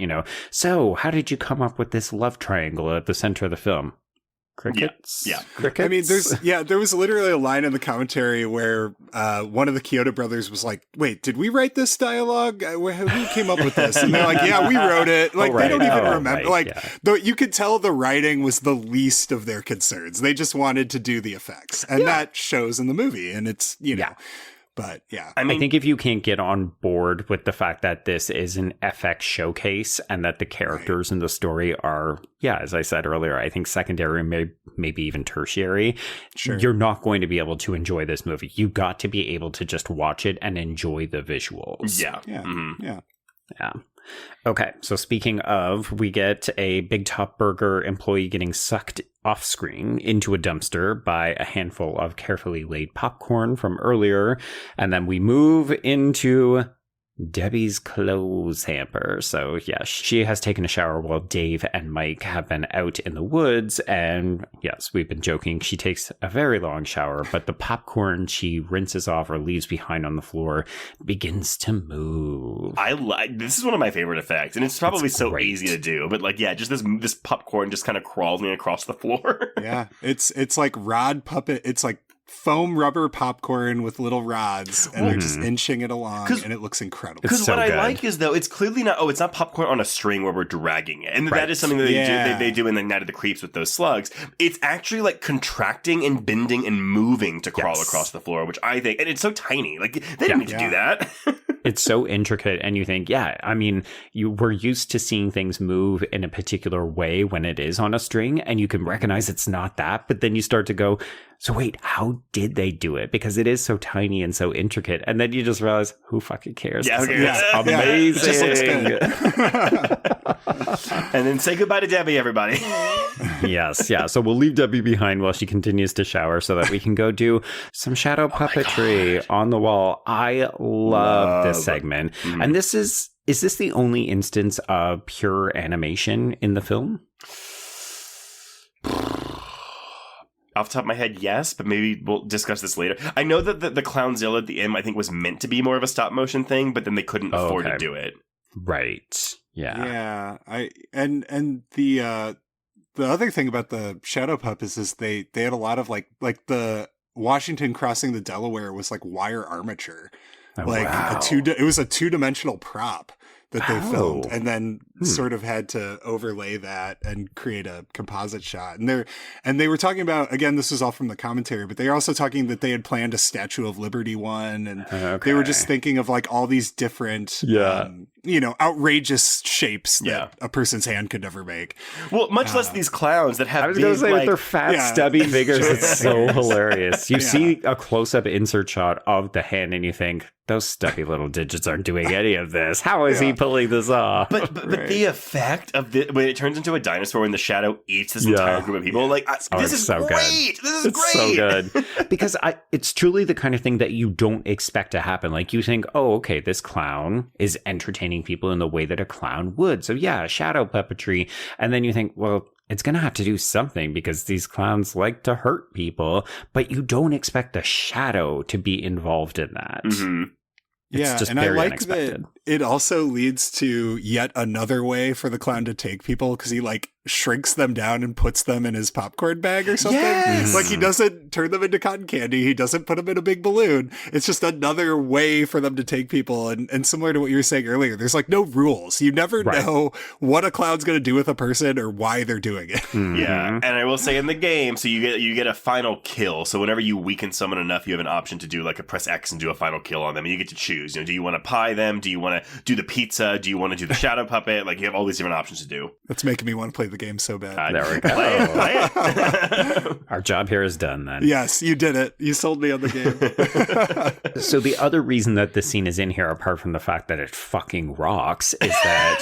so how did you come up with this love triangle at the center of the film? Crickets? Yeah. Crickets? I mean, there was literally a line in the commentary where one of the Chiodo brothers was like, wait, did we write this dialogue? Who came up with this? And they're like, yeah, we wrote it. Like, they don't even remember. Though you could tell the writing was the least of their concerns. They just wanted to do the effects. And that shows in the movie. And it's, But yeah, I think if you can't get on board with the fact that this is an FX showcase and that the characters in the story are, as I said earlier, I think secondary, maybe even tertiary, you're not going to be able to enjoy this movie. You got to be able to just watch it and enjoy the visuals. Yeah. Okay, so speaking of, we get a Big Top Burger employee getting sucked off screen into a dumpster by a handful of carefully laid popcorn from earlier, and then we move into Debbie's clothes hamper. So she has taken a shower while Dave and Mike have been out in the woods, and yes, we've been joking, she takes a very long shower, but the popcorn she rinses off or leaves behind on the floor begins to move. This is one of my favorite effects, and it's probably so easy to do, but just this popcorn just kind of crawling across the floor. Yeah, it's like rod puppet, it's like foam rubber popcorn with little rods, and they're just inching it along, and it looks incredible. Because so what good. I like is, though, it's clearly not, it's not popcorn on a string where we're dragging it. And that is something that they do in the Night of the Creeps with those slugs. It's actually like contracting and bending and moving to crawl across the floor, which I think, and it's so tiny. Like, they didn't need to do that. It's so intricate, and you think, I mean, we're used to seeing things move in a particular way when it is on a string, and you can recognize it's not that, but then you start to go, so wait, how did they do it? Because it is so tiny and so intricate, and then you just realize, who fucking cares? It's amazing. It just looks good. And then say goodbye to Debbie, everybody. Yes. So we'll leave Debbie behind while she continues to shower so that we can go do some shadow puppetry on the wall. I love this segment. And this is this the only instance of pure animation in the film? Off the top of my head, yes, but maybe we'll discuss this later. I know that the Clownzilla at the end, I think, was meant to be more of a stop motion thing, but then they couldn't afford to do it. Right. Yeah. And the other thing about the shadow puppets is they had a lot of like the Washington crossing the Delaware was like wire armature, it was a 2-dimensional prop that they filmed, and then sort of had to overlay that and create a composite shot. And they were talking about, again, this is all from the commentary, but they are also talking that they had planned a Statue of Liberty one, and they were just thinking of like all these different, outrageous shapes that a person's hand could never make. Well, much less these clowns that have. I was going to say with their fat, stubby fingers, it's so hilarious. You see a close-up insert shot of the hand, and you think, those stubby little digits aren't doing any of this. How is he pulling this off? But the effect of when it turns into a dinosaur and the shadow eats this entire group of people, this is so great. This is great. So good. Because it's truly the kind of thing that you don't expect to happen. Like, you think, oh, okay, this clown is entertaining people in the way that a clown would. So shadow puppetry. And then you think, well, it's going to have to do something because these clowns like to hurt people, but you don't expect a shadow to be involved in that. Mm-hmm. It's just and very I like unexpected. that it also leads to yet another way for the clown to take people, because he like shrinks them down and puts them in his popcorn bag or something. Yes! Like, he doesn't turn them into cotton candy. He doesn't put them in a big balloon. It's just another way for them to take people. And similar to what you were saying earlier, there's like no rules. You never know what a clown's going to do with a person or why they're doing it. Mm-hmm. Yeah. And I will say in the game, so you get a final kill. So whenever you weaken someone enough, you have an option to do like a press X and do a final kill on them. And you get to choose, do you want to pie them? Do you want to do the pizza? Do you want to do the shadow puppet? Like, you have all these different options to do. That's making me want to play the game so bad. There we go. Play it. Our job here is done then. Yes, you did it. You sold me on the game. So the other reason that this scene is in here, apart from the fact that it fucking rocks, is that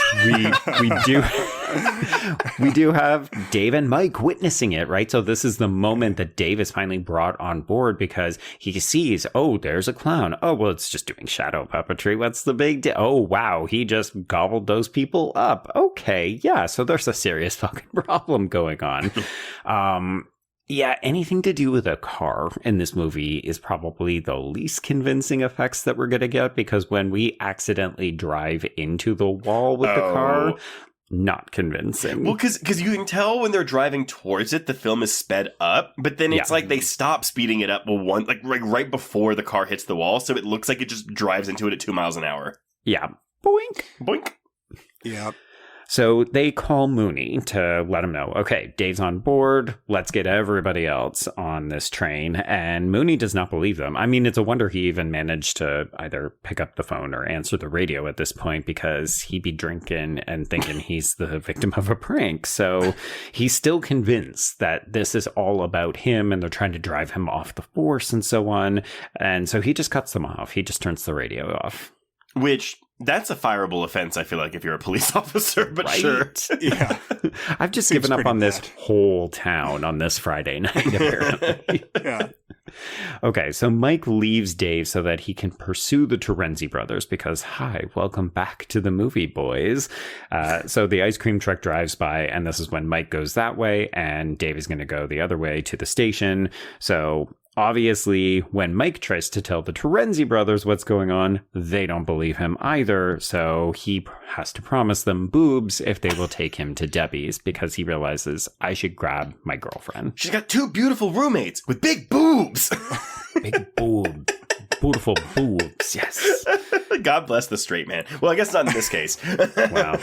we do have Dave and Mike witnessing it, right? So this is the moment that Dave is finally brought on board because he sees, oh, there's a clown. Oh, well, it's just doing shadow puppetry. What's the big deal? Oh, wow, he just gobbled those people up. Okay, yeah, so there's a serious fucking problem going on. Anything to do with a car in this movie is probably the least convincing effects that we're going to get, because when we accidentally drive into the wall with the car, not convincing. Well, because you can tell when they're driving towards it, the film is sped up, but then it's like they stop speeding it up right before the car hits the wall, so it looks like it just drives into it at 2 miles an hour. Yeah. Boink. Boink. Yeah. So they call Mooney to let him know, okay, Dave's on board. Let's get everybody else on this train. And Mooney does not believe them. I mean, it's a wonder he even managed to either pick up the phone or answer the radio at this point, because he'd be drinking and thinking he's the victim of a prank. So he's still convinced that this is all about him and they're trying to drive him off the force and so on. And so he just cuts them off. He just turns the radio off. Which, that's a fireable offense, I feel like, if you're a police officer, but sure. Yeah. I've just given up on this whole town on this Friday night, apparently. Yeah. Okay, so Mike leaves Dave so that he can pursue the Terenzi brothers because, hi, welcome back to the movie, boys. So the ice cream truck drives by, and this is when Mike goes that way, and Dave is going to go the other way to the station. So obviously, when Mike tries to tell the Terenzi brothers what's going on, they don't believe him either. So he has to promise them boobs if they will take him to Debbie's, because he realizes I should grab my girlfriend. She's got 2 beautiful roommates with big boobs. Big boob. Beautiful boobs. Yes. God bless the straight man. Well, I guess not in this case. Wow.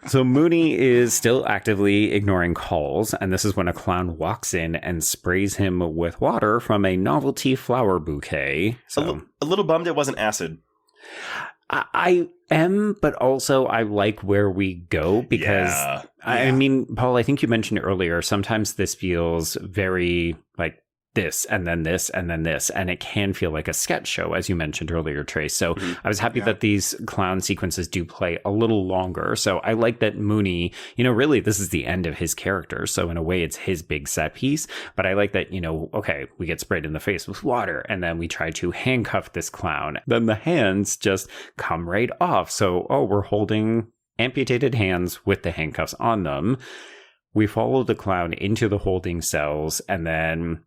So Mooney is still actively ignoring calls, and this is when a clown walks in and sprays him with water from a novelty flower bouquet. So a little bummed it wasn't acid. I am, but also I like where we go because, I mean, Paul, I think you mentioned earlier, sometimes this feels very like this and then this and then this, and it can feel like a sketch show, as you mentioned earlier, Trace. So I was happy that these clown sequences do play a little longer. So I like that Mooney, really this is the end of his character. So in a way it's his big set piece, but I like that, okay, we get sprayed in the face with water and then we try to handcuff this clown. Then the hands just come right off. So, we're holding amputated hands with the handcuffs on them. We follow the clown into the holding cells, and then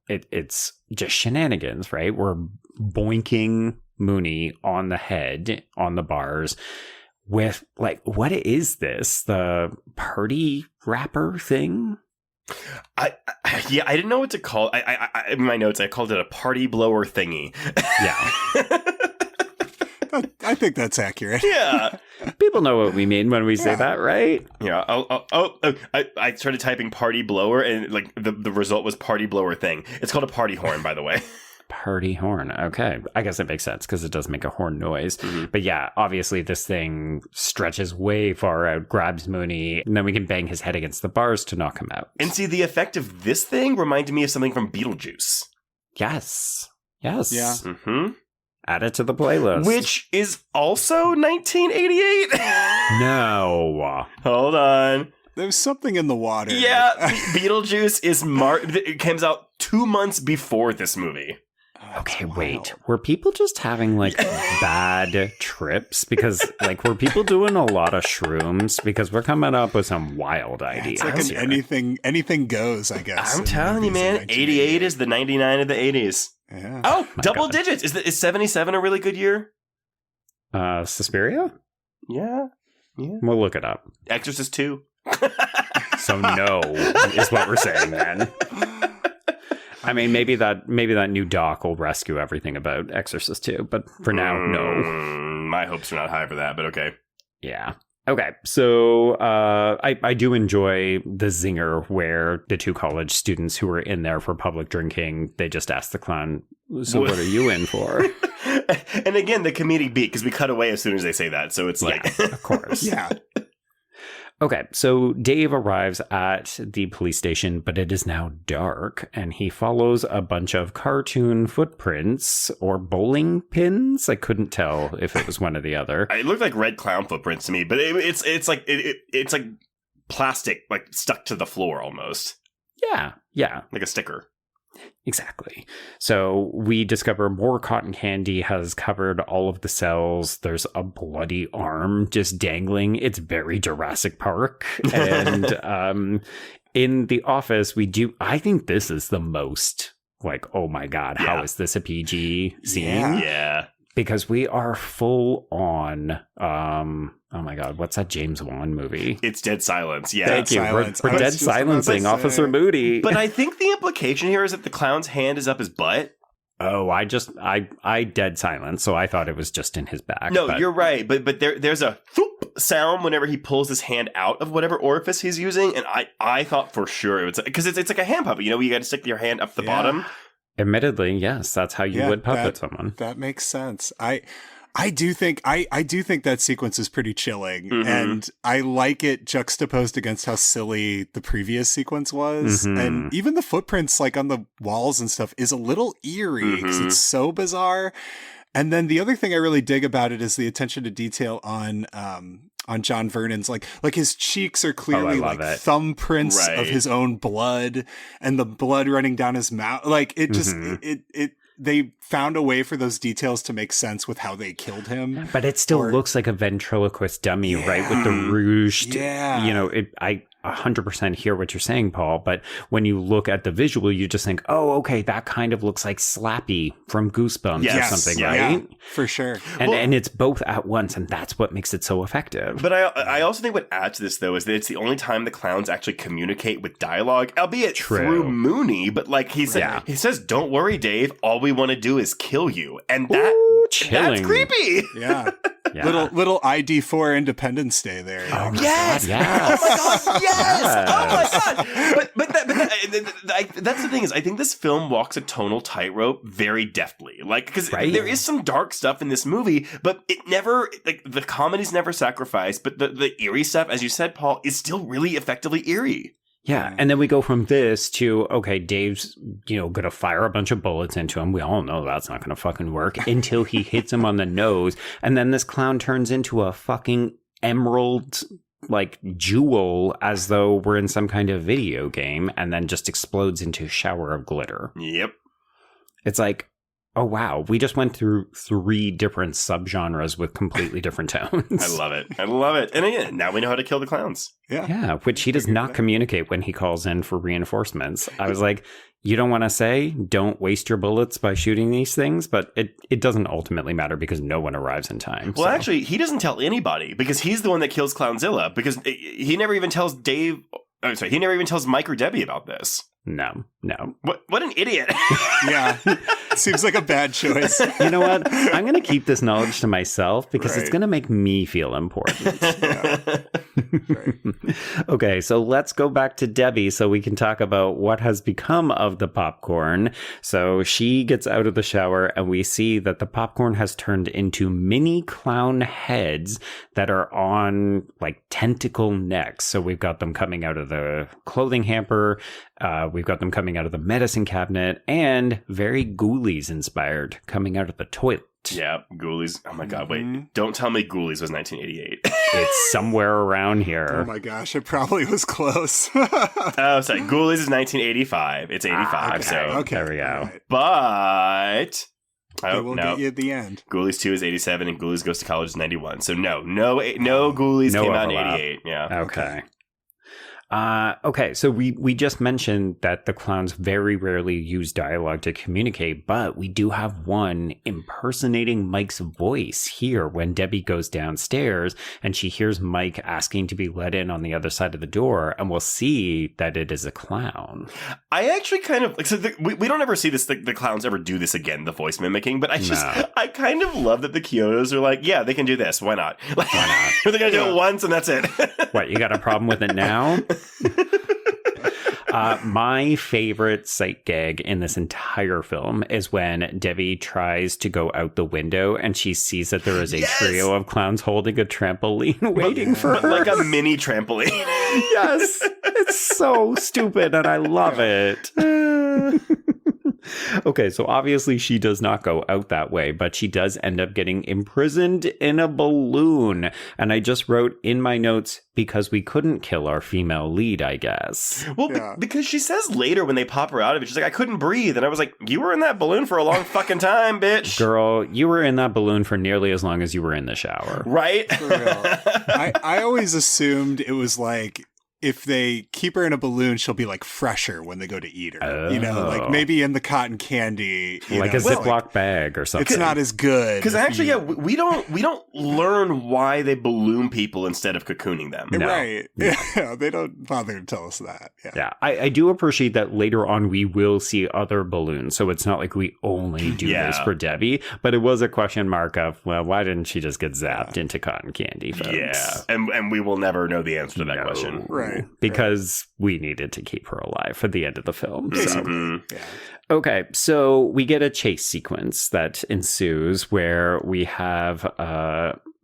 it's just shenanigans, right? We're boinking Mooney on the head, on the bars, with, what is this? The party wrapper thing? I didn't know what to call it. I in my notes, I called it a party blower thingy. Yeah. I think that's accurate. Yeah. People know what we mean when we say that, right? Yeah. I started typing party blower, and the result was party blower thing. It's called a party horn, by the way. Party horn. Okay. I guess it makes sense because it does make a horn noise. But yeah, obviously this thing stretches way far out, grabs Mooney, and then we can bang his head against the bars to knock him out. And see, the effect of this thing reminded me of something from Beetlejuice. Yes. Yeah. Mm-hmm. Add it to the playlist. Which is also 1988? No. Hold on. There's something in the water. Yeah, Beetlejuice is it comes out 2 months before this movie. Okay, wait. Were people just having bad trips? Because were people doing a lot of shrooms? Because we're coming up with some wild ideas. It's anything goes, I guess. I'm telling you, man. 88 is the 99 of the 80s. Yeah. Oh, double digits. Is 77 a really good year? Suspiria? Yeah. We'll look it up. Exorcist 2. So no is what we're saying then. I mean, maybe that new doc will rescue everything about Exorcist 2, but for now, no. My hopes are not high for that, but okay. Yeah. Okay, so I do enjoy the zinger where the 2 college students who were in there for public drinking, they just asked the clown, so what are you in for? And again, the comedic beat, because we cut away as soon as they say that, so it's of course. Yeah. Okay, so Dave arrives at the police station, but it is now dark, and he follows a bunch of cartoon footprints or bowling pins. I couldn't tell if it was one or the other. It looked like red clown footprints to me, but it's like plastic, stuck to the floor almost. Yeah. Like a sticker. Exactly. So we discover more cotton candy has covered all of the cells. There's a bloody arm just dangling. It's very Jurassic Park. And in the office, I think this is the most oh my God, how is this a PG scene? Yeah. Because we are full on, oh my God, what's that James Wan movie? It's Dead Silence. Yeah. Thank you. We're dead silencing Officer Moody. But I think the implication here is that the clown's hand is up his butt. Oh, I dead silence, so I thought it was just in his back. No, you're right. But there's a thoop sound whenever he pulls his hand out of whatever orifice he's using, and I thought for sure it was because it's like a hand puppet. You got to stick your hand up the bottom. Admittedly, yes, that's how you would puppet someone. That makes sense. I do think that sequence is pretty chilling, and I like it juxtaposed against how silly the previous sequence was, and even the footprints on the walls and stuff is a little eerie because it's so bizarre. And then the other thing I really dig about it is the attention to detail on John Vernon's like his cheeks are clearly thumbprints of his own blood, and the blood running down his mouth. It just they found a way for those details to make sense with how they killed him. But it still looks like a ventriloquist dummy, right? With the rouged, 100% hear what you're saying, Paul, but when you look at the visual, you just think, oh, okay, that kind of looks like Slappy from Goosebumps or something, right? Yeah, for sure. And it's both at once, and that's what makes it so effective. But I also think what adds to this, though, is that it's the only time the clowns actually communicate with dialogue, albeit through Mooney, but like he says, don't worry, Dave, all we want to do is kill you. And that's creepy. Yeah. Little ID4 Independence Day there. Oh my God, yes. Oh my God, yes. Oh my God. But that's the thing is, I think this film walks a tonal tightrope very deftly. Like, because there is some dark stuff in this movie, but it never, like, the comedy's never sacrificed, but the eerie stuff, as you said, Paul, is still really effectively eerie. Yeah, and then we go from this to, okay, Dave's, going to fire a bunch of bullets into him. We all know that's not going to fucking work until he hits him on the nose. And then this clown turns into a fucking emerald, like, jewel as though we're in some kind of video game and then just explodes into a shower of glitter. Yep. It's like, oh, wow. We just went through 3 different subgenres with completely different tones. I love it. And again, now we know how to kill the clowns. Yeah, which he does not communicate when he calls in for reinforcements. I was like, you don't want to say, don't waste your bullets by shooting these things, but it doesn't ultimately matter because no one arrives in time. Well, actually, he doesn't tell anybody because he's the one that kills Clownzilla because he never even tells Dave... Oh, sorry, he never even tells Mike or Debbie about this. No. What an idiot. Yeah. Seems like a bad choice. You know what? I'm going to keep this knowledge to myself because it's going to make me feel important. Okay, so let's go back to Debbie so we can talk about what has become of the popcorn. So she gets out of the shower and we see that the popcorn has turned into mini clown heads that are on like tentacle necks. So we've got them coming out of the clothing hamper. We've got them coming out of the medicine cabinet and very Ghoulies inspired coming out of the toilet. Yeah, Ghoulies. Oh my God, wait. Don't tell me Ghoulies was 1988. It's somewhere around here. Oh my gosh, it probably was close. Oh, sorry. Ghoulies is 1985. It's 85, okay. So okay. There we go. Right. But... They will get you at the end. Ghoulies 2 is 87 and Ghoulies Goes to College is 91. So no Ghoulies came out in 88. Yeah. Okay. Okay, so we just mentioned that the clowns very rarely use dialogue to communicate, but we do have one impersonating Mike's voice here when Debbie goes downstairs and she hears Mike asking to be let in on the other side of the door, and we'll see that it is a clown. I actually kind of, we don't ever see this, the clowns ever do this again, the voice mimicking, but I kind of love that the Chiodos are like, yeah, they can do this, why not? Why not? They're going to do it once and that's it. What, you got a problem with it now? My favorite sight gag in this entire film is when Debbie tries to go out the window and she sees that there is a trio of clowns holding a trampoline waiting for her. Like a mini trampoline. Yes. It's so stupid and I love it. Okay, so obviously she does not go out that way, but she does end up getting imprisoned in a balloon. And I just wrote in my notes, because we couldn't kill our female lead, I guess. Well, because she says later when they pop her out of it, she's like, I couldn't breathe. And I was like, you were in that balloon for a long fucking time, bitch. Girl, you were in that balloon for nearly as long as you were in the shower. Right? For real. I always assumed it was like, if they keep her in a balloon, she'll be like fresher when they go to eat her. You know, like maybe in the cotton candy, like a Ziploc bag or something. It's not as good. Because actually, we don't learn why they balloon people instead of cocooning them. No. Right? Yeah, they don't bother to tell us that. Yeah, I do appreciate that later on we will see other balloons, so it's not like we only do this for Debbie. But it was a question mark of, well, why didn't she just get zapped into cotton candy, folks? Yeah, and we will never know the answer to that question. Right. Because we needed to keep her alive for the end of the film. So. Okay, so we get a chase sequence that ensues where we have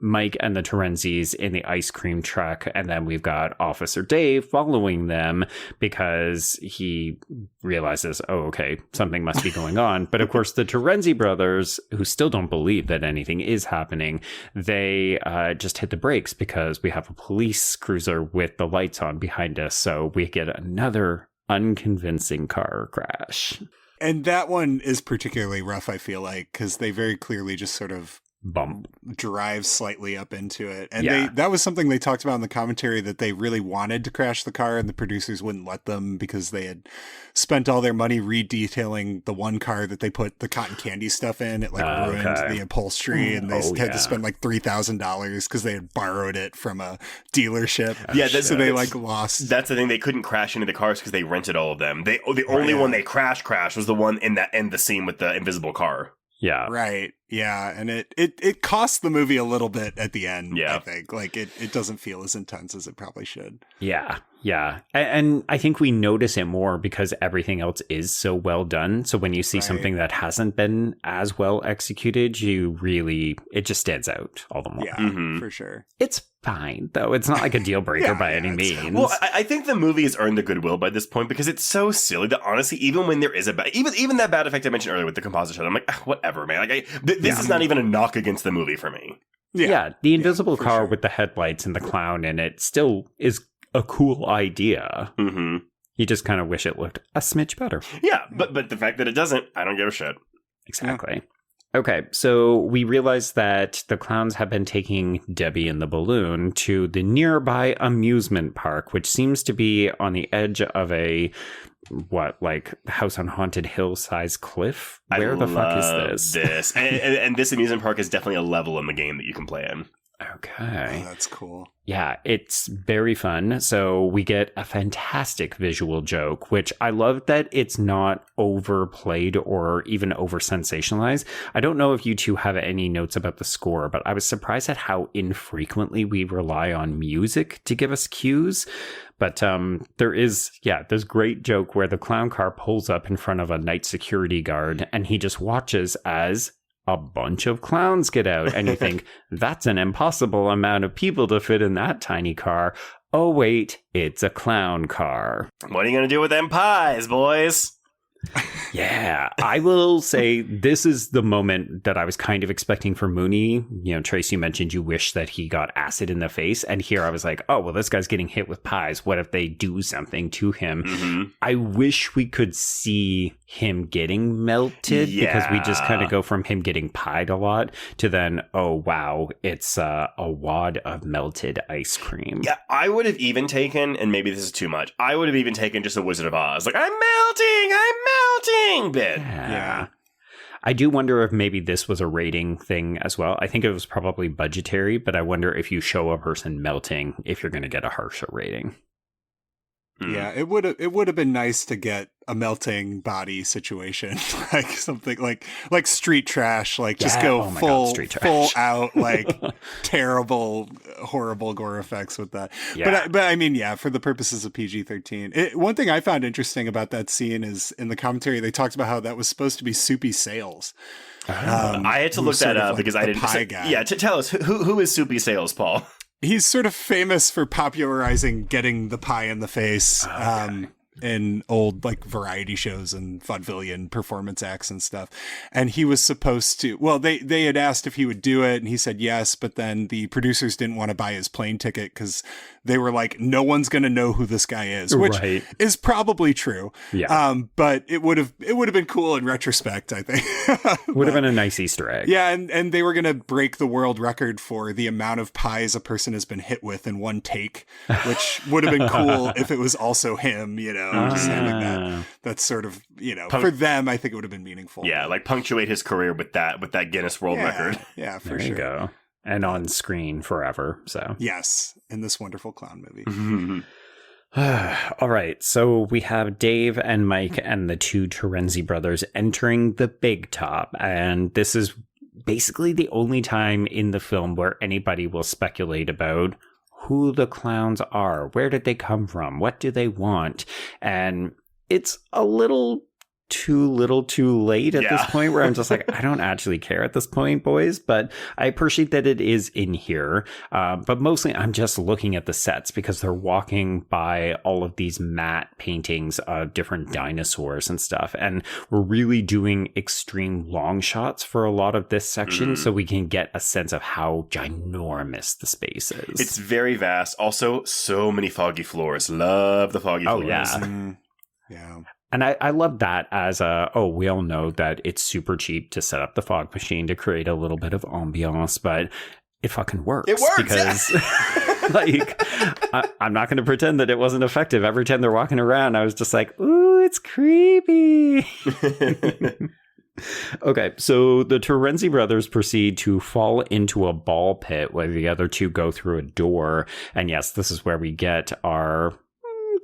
Mike and the Terenzis in the ice cream truck, and then we've got Officer Dave following them because he realizes, oh, okay, something must be going on. But of course, the Terenzi brothers, who still don't believe that anything is happening, they just hit the brakes because we have a police cruiser with the lights on behind us. So we get another unconvincing car crash. And that one is particularly rough, I feel like, because they very clearly just sort of bump. drive slightly up into it. And that was something they talked about in the commentary, that they really wanted to crash the car and the producers wouldn't let them because they had spent all their money redetailing the one car that they put the cotton candy stuff in. It ruined the upholstery and they had to spend like $3,000 because they had borrowed it from a dealership. So they lost. That's the thing. They couldn't crash into the cars because they rented all of them. The only one they crashed was the one in the scene with the invisible car. Yeah. Right. Yeah. And it costs the movie a little bit at the end, I think. Like, it doesn't feel as intense as it probably should. Yeah. Yeah. And I think we notice it more because everything else is so well done. So when you see something that hasn't been as well executed, it just stands out all the more. Yeah, for sure. It's fine, though. It's not like a deal breaker by any means. Well, I think the movie has earned the goodwill by this point because it's so silly that honestly, even when there is even that bad effect I mentioned earlier with the composite shot, I'm like, whatever, man. Like, this is not even a knock against the movie for me. Yeah, the invisible car with the headlights and the clown in it still is a cool idea. Mm-hmm. You just kind of wish it looked a smidge better. Yeah, but the fact that it doesn't, I don't give a shit. Exactly. Yeah. Okay, so we realize that the clowns have been taking Debbie and the balloon to the nearby amusement park, which seems to be on the edge of a, House on Haunted Hill size cliff? Where the fuck is this? And this amusement park is definitely a level in the game that you can play in. Okay. Oh, that's cool. Yeah, it's very fun. So we get a fantastic visual joke, which I love that it's not overplayed or even over sensationalized. I don't know if you two have any notes about the score, but I was surprised at how infrequently we rely on music to give us cues. But there's great joke where the clown car pulls up in front of a night security guard and he just watches as a bunch of clowns get out, and you think, that's an impossible amount of people to fit in that tiny car. Oh, wait, it's a clown car. What are you going to do with them pies, boys? Yeah, I will say this is the moment that I was kind of expecting for Mooney. You know, Trace, you mentioned you wish that he got acid in the face. And here I was like, oh, well, this guy's getting hit with pies. What if they do something to him? Mm-hmm. I wish we could see him getting melted because we just kind of go from him getting pied a lot to then, oh, wow, it's a wad of melted ice cream. Yeah, I would have even taken, and maybe this is too much, I would have even taken just a Wizard of Oz. Like, I'm melting bit. Yeah. I do wonder if maybe this was a rating thing as well. I think it was probably budgetary, but I wonder if you show a person melting, if you're going to get a harsher rating. Yeah, it would have been nice to get a melting body situation, like something like street trash, like just go full out, like terrible, horrible gore effects with that. Yeah. But I mean, for the purposes of PG-13, one thing I found interesting about that scene is in the commentary they talked about how that was supposed to be Soupy Sales. I had to look that up because I didn't. Pie guy. Yeah, to tell us who is Soupy Sales, Paul. He's sort of famous for popularizing getting the pie in the face in old variety shows and vaudevillian performance acts and stuff. And he was supposed to, they had asked if he would do it and he said yes, but then the producers didn't want to buy his plane ticket because they were like, no one's going to know who this guy is, which is probably true. Yeah. But it would have been cool in retrospect, I think. Would have been a nice Easter egg. Yeah. And they were going to break the world record for the amount of pies a person has been hit with in one take, which would have been cool if it was also him, just having that sort of, for them, I think it would have been meaningful. Yeah. Like punctuate his career with that Guinness World Record. Yeah, for there sure. You go. And on screen forever. So yes, in this wonderful clown movie. All right, so we have Dave and Mike and the two Terenzi brothers entering the Big Top, and this is basically the only time in the film where anybody will speculate about who the clowns are, where did they come from, what do they want, and it's a little too late at this point where I'm just like, I don't actually care at this point, boys, but I appreciate that it is in here. But mostly I'm just looking at the sets because they're walking by all of these matte paintings of different dinosaurs and stuff. And we're really doing extreme long shots for a lot of this section so we can get a sense of how ginormous the space is. It's very vast. Also, so many foggy floors. Love the foggy floors. Yeah. Yeah. And I love that as we all know that it's super cheap to set up the fog machine to create a little bit of ambiance, but it fucking works. It works! Because, I'm not going to pretend that it wasn't effective. Every time they're walking around, I was just like, ooh, it's creepy. Okay, so the Terenzi brothers proceed to fall into a ball pit where the other two go through a door. And yes, this is where we get our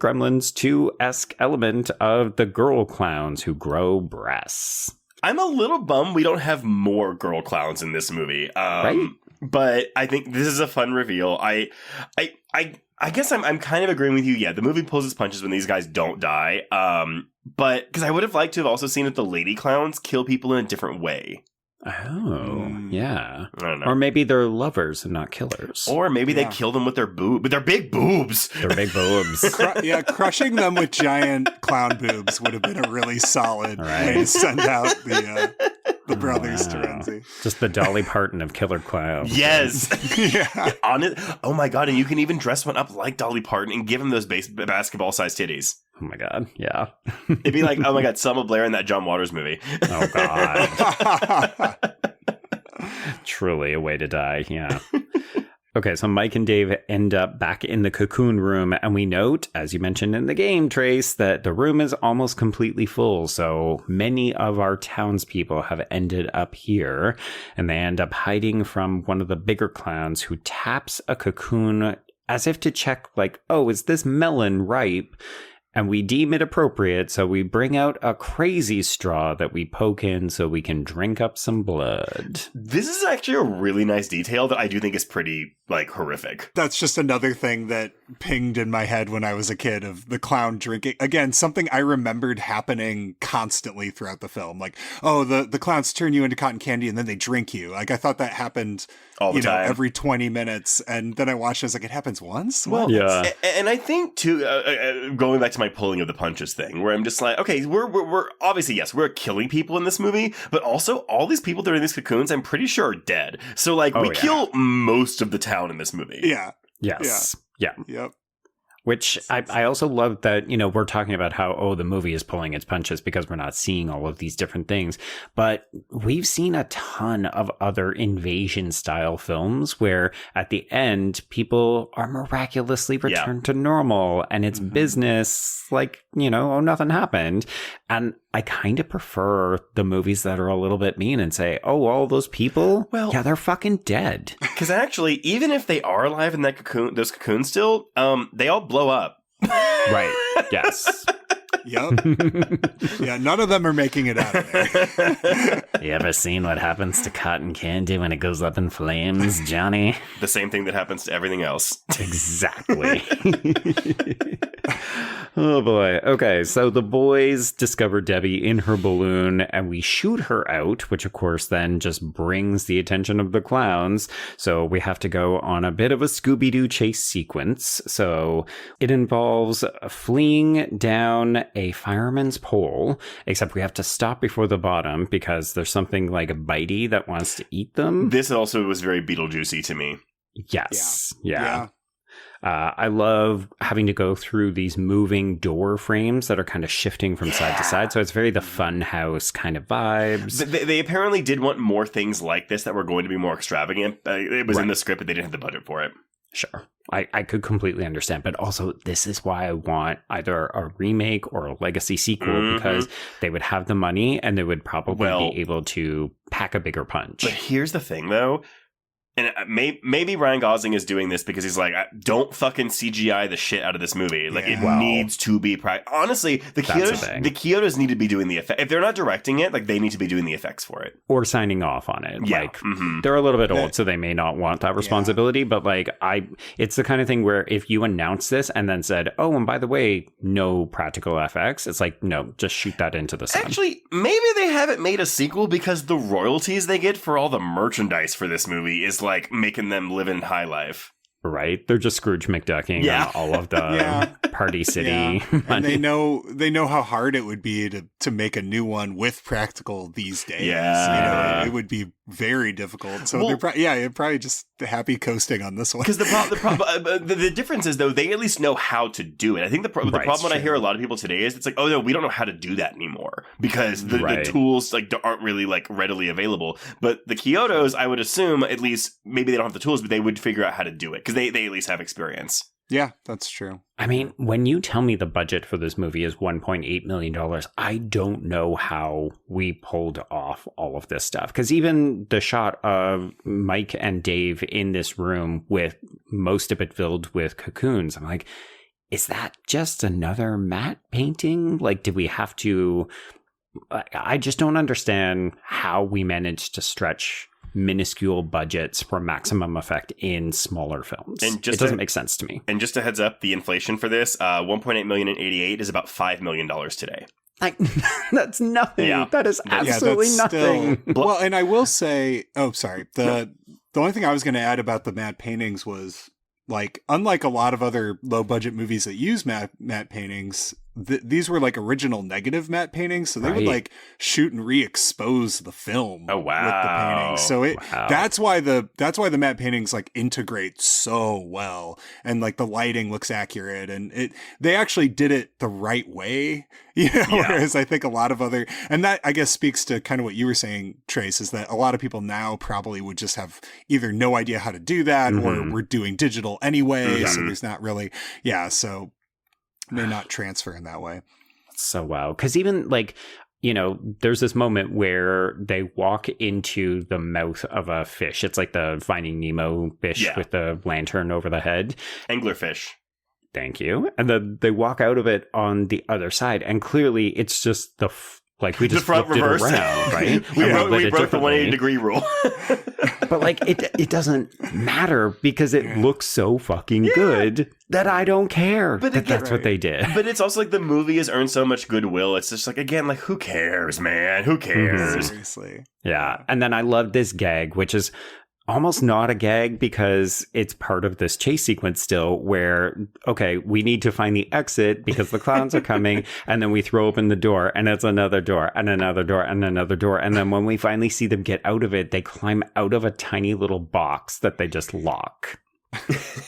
Gremlins 2-esque element of the girl clowns who grow breasts. I'm a little bummed we don't have more girl clowns in this movie. Right? But I think this is a fun reveal. I guess I'm kind of agreeing with you. Yeah, the movie pulls its punches when these guys don't die. But because I would have liked to have also seen if the lady clowns kill people in a different way. Oh, yeah. I don't know. Or maybe they're lovers and not killers. Or maybe they kill them with their big boobs. Their big boobs. Crushing them with giant clown boobs would have been a really solid way to send out the brothers Terenzi. Just the Dolly Parton of killer clowns. Yes. Oh my God. And you can even dress one up like Dolly Parton and give him those basketball-sized titties. Oh my God. Yeah. It'd be like, oh my God, Selma Blair in that John Waters movie. Oh God. Truly a way to die. Yeah. Okay, so Mike and Dave end up back in the cocoon room, and we note, as you mentioned in the game, Trace, that the room is almost completely full. So many of our townspeople have ended up here, and they end up hiding from one of the bigger clowns who taps a cocoon as if to check, like, oh, is this melon ripe? And we deem it appropriate, so we bring out a crazy straw that we poke in so we can drink up some blood. This is actually a really nice detail that I do think is pretty, horrific. That's just another thing that pinged in my head when I was a kid of the clown drinking. Again, something I remembered happening constantly throughout the film. Like, oh, the clowns turn you into cotton candy and then they drink you. Like, I thought that happened all the time, every 20 minutes. And then I watched it, I was like, it happens once? Well, yeah. And I think, too, going back to my pulling of the punches thing, where I'm just like, okay, we're obviously, yes, we're killing people in this movie, but also all these people that are in these cocoons, I'm pretty sure are dead. So, we kill most of the town in this movie. Yeah. Yes. Yeah. Yep. Which I also love that, we're talking about how, the movie is pulling its punches because we're not seeing all of these different things. But we've seen a ton of other invasion style films where at the end, people are miraculously returned to normal and it's business nothing happened. And I kind of prefer the movies that are a little bit mean and say, oh, all those people, they're fucking dead. Because actually, even if they are alive in that cocoon, those cocoons still, they all blow up. Right. Yes. Yep. Yeah, none of them are making it out of there. You ever seen what happens to cotton candy when it goes up in flames, Johnny? The same thing that happens to everything else. Exactly. Oh boy. Okay, so the boys discover Debbie in her balloon and we shoot her out, which of course then just brings the attention of the clowns. So we have to go on a bit of a Scooby-Doo chase sequence. So it involves fleeing down a fireman's pole, except we have to stop before the bottom because there's something like a bitey that wants to eat them. This also was very Beetlejuicy to me. Yes. Yeah. I love having to go through these moving door frames that are kind of shifting from side to side. So it's very the fun house kind of vibes. They apparently did want more things like this that were going to be more extravagant. It was in the script, but they didn't have the budget for it. Sure. I could completely understand. But also, this is why I want either a remake or a legacy sequel, because they would have the money and they would probably be able to pack a bigger punch. But here's the thing, though. And maybe Ryan Gosling is doing this because he's like, don't fucking CGI the shit out of this movie. Like, it needs to be... Honestly, the Chiodos need to be doing the effect. If they're not directing it, they need to be doing the effects for it. Or signing off on it. Yeah. They're a little bit old, so they may not want that responsibility. But, it's the kind of thing where if you announce this and then said, oh, and by the way, no practical FX, it's like, no, just shoot that into the sun. Actually, maybe they haven't made a sequel because the royalties they get for all the merchandise for this movie is making them live in high life. Right? They're just Scrooge McDucking all of the Party City money. And they know how hard it would be to make a new one with practical these days. Yeah. It would be very difficult. So they're probably just happy coasting on this one. Because the difference is, though, they at least know how to do it. I think the problem when I hear a lot of people today is it's like, oh no, we don't know how to do that anymore because the tools like aren't really like readily available. But the Chiodos, I would assume, at least maybe they don't have the tools, but they would figure out how to do it because they at least have experience. Yeah, that's true. I mean, when you tell me the budget for this movie is $1.8 million, I don't know how we pulled off all of this stuff. Because even the shot of Mike and Dave in this room with most of it filled with cocoons, I'm like, is that just another matte painting? Like, did we have to... I just don't understand how we managed to stretch minuscule budgets for maximum effect in smaller films. And it doesn't make sense to me. And just a heads up, the inflation for this, $1.8 million in '88 is about $5 million today. That's nothing. Yeah. That is absolutely nothing. Well, and I will say, the only thing I was going to add about the matte paintings was, like, unlike a lot of other low budget movies that use matte paintings, these were like original negative matte paintings, so they would like shoot and re-expose the film. Oh wow! With the paintings, so that's why the matte paintings like integrate so well, and like the lighting looks accurate, and they actually did it the right way, Whereas I think a lot of other, and that I guess speaks to kind of what you were saying, Trace, is that a lot of people now probably would just have either no idea how to do that, or we're doing digital anyway, so there's not really, so. May not transfer in that way. So wow. Because even like, there's this moment where they walk into the mouth of a fish. It's like the Finding Nemo fish with the lantern over the head. Anglerfish. Thank you. And then they walk out of it on the other side. And clearly it's just we just front reverse it around, right? we broke the 180-degree rule. But like it doesn't matter because it looks so fucking good that I don't care that's what they did. But it's also like the movie has earned so much goodwill. It's just like, again, like, who cares, man? Who cares? Seriously. Yeah. And then I love this gag, which is almost not a gag because it's part of this chase sequence still where, okay, we need to find the exit because the clowns are coming, and then we throw open the door and it's another door and another door and another door. And then when we finally see them get out of it, they climb out of a tiny little box that they just lock.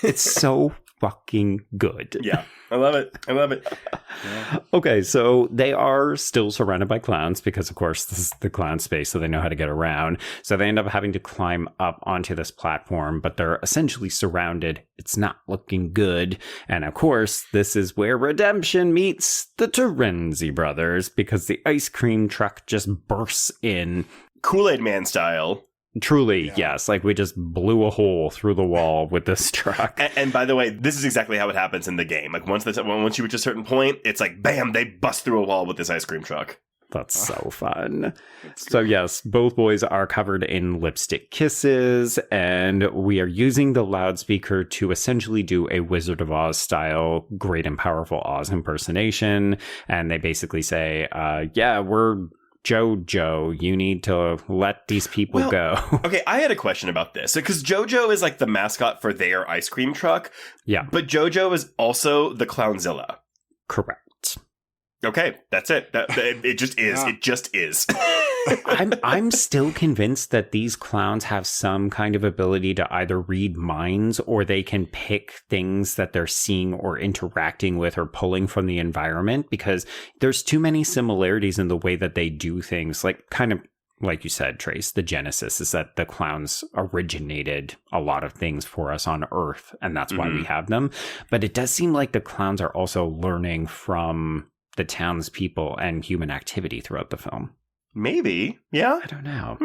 It's so fucking good. Yeah. I love it. Yeah. Okay, so they are still surrounded by clowns because, of course, this is the clown space, so they know how to get around. So they end up having to climb up onto this platform, but they're essentially surrounded. It's not looking good. And, of course, this is where redemption meets the Terenzi brothers because the ice cream truck just bursts in. Kool-Aid Man style. Truly, yes. Like, we just blew a hole through the wall with this truck. And by the way, this is exactly how it happens in the game. Like, once you reach a certain point, it's like, bam, they bust through a wall with this ice cream truck. That's so fun. So yes, both boys are covered in lipstick kisses, and we are using the loudspeaker to essentially do a Wizard of Oz style Great and Powerful Oz impersonation. And they basically say, we're Jojo, you need to let these people go. Okay, I had a question about this. Because Jojo is like the mascot for their ice cream truck. Yeah. But Jojo is also the Clownzilla. Correct. Okay, that's it. It just is. Yeah. It just is. I'm still convinced that these clowns have some kind of ability to either read minds, or they can pick things that they're seeing or interacting with or pulling from the environment, because there's too many similarities in the way that they do things. Like, kind of like you said, Trace, the genesis is that the clowns originated a lot of things for us on Earth, and that's why we have them. But it does seem like the clowns are also learning from the townspeople and human activity throughout the film. Maybe. Yeah? I don't know.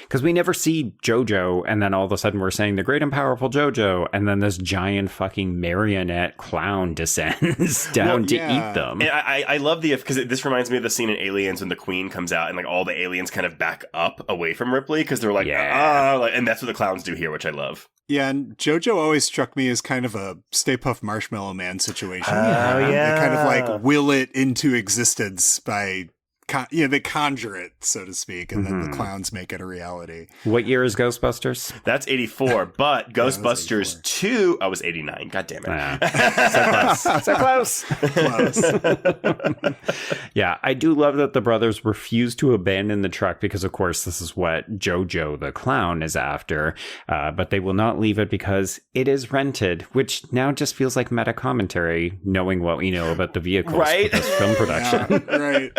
Because we never see Jojo, and then all of a sudden we're saying the great and powerful Jojo, and then this giant fucking marionette clown descends down to eat them. And I love because this reminds me of the scene in Aliens when the Queen comes out and like all the aliens kind of back up away from Ripley because they're like, and that's what the clowns do here, which I love. Yeah, and Jojo always struck me as kind of a Stay Puft Marshmallow Man situation. Oh, yeah. They kind of like will it into existence by they conjure it, so to speak, and then the clowns make it a reality. What year is Ghostbusters? That's 84, but Ghostbusters 2, I was 89. God damn it. So close. Yeah, I do love that the brothers refuse to abandon the truck because, of course, this is what Jojo the Clown is after. But they will not leave it because it is rented, which now just feels like meta commentary, knowing what we know about the vehicles for this film production. Yeah, right.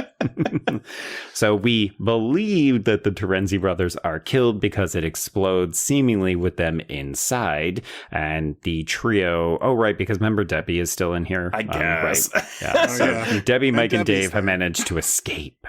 So we believe that the Terenzi brothers are killed because it explodes seemingly with them inside. And the trio, because remember Debbie is still in here. I guess. Right. Yeah. Debbie, Mike, and Dave have managed to escape.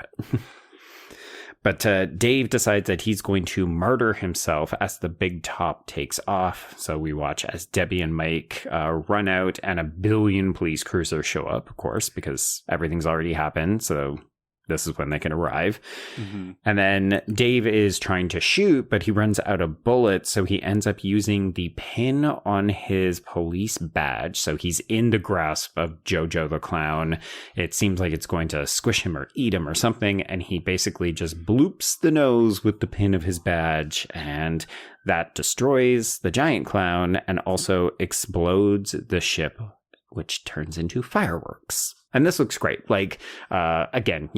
But Dave decides that he's going to murder himself as the big top takes off. So we watch as Debbie and Mike run out and a billion police cruisers show up, of course, because everything's already happened. So this is when they can arrive. Mm-hmm. And then Dave is trying to shoot, but he runs out of bullets. So he ends up using the pin on his police badge. So he's in the grasp of Jojo the Clown. It seems like it's going to squish him or eat him or something. And he basically just bloops the nose with the pin of his badge. And that destroys the giant clown and also explodes the ship, which turns into fireworks. And this looks great. Like, again,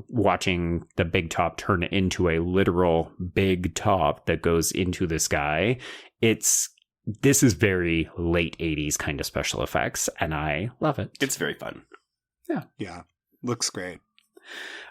watching the big top turn into a literal big top that goes into the sky. This is very late 80s kind of special effects, and I love it. It's very fun. Yeah. Looks great.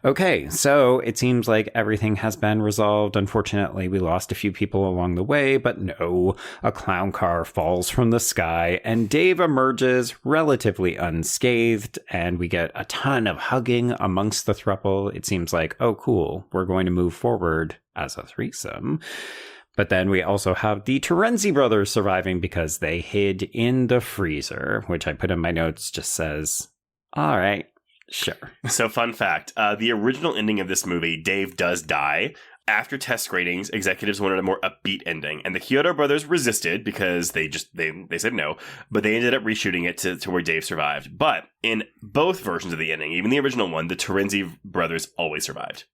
Okay, so it seems like everything has been resolved. Unfortunately, we lost a few people along the way, but no, a clown car falls from the sky and Dave emerges relatively unscathed, and we get a ton of hugging amongst the throuple. It seems like, oh, cool, we're going to move forward as a threesome. But then we also have the Terenzi brothers surviving because they hid in the freezer, which I put in my notes just says, all right. Sure. So fun fact, the original ending of this movie, Dave does die. After test screenings, executives wanted a more upbeat ending, and the Chiodo brothers resisted because they said no, but they ended up reshooting it to where Dave survived. But in both versions of the ending, even the original one, the Terenzi brothers always survived.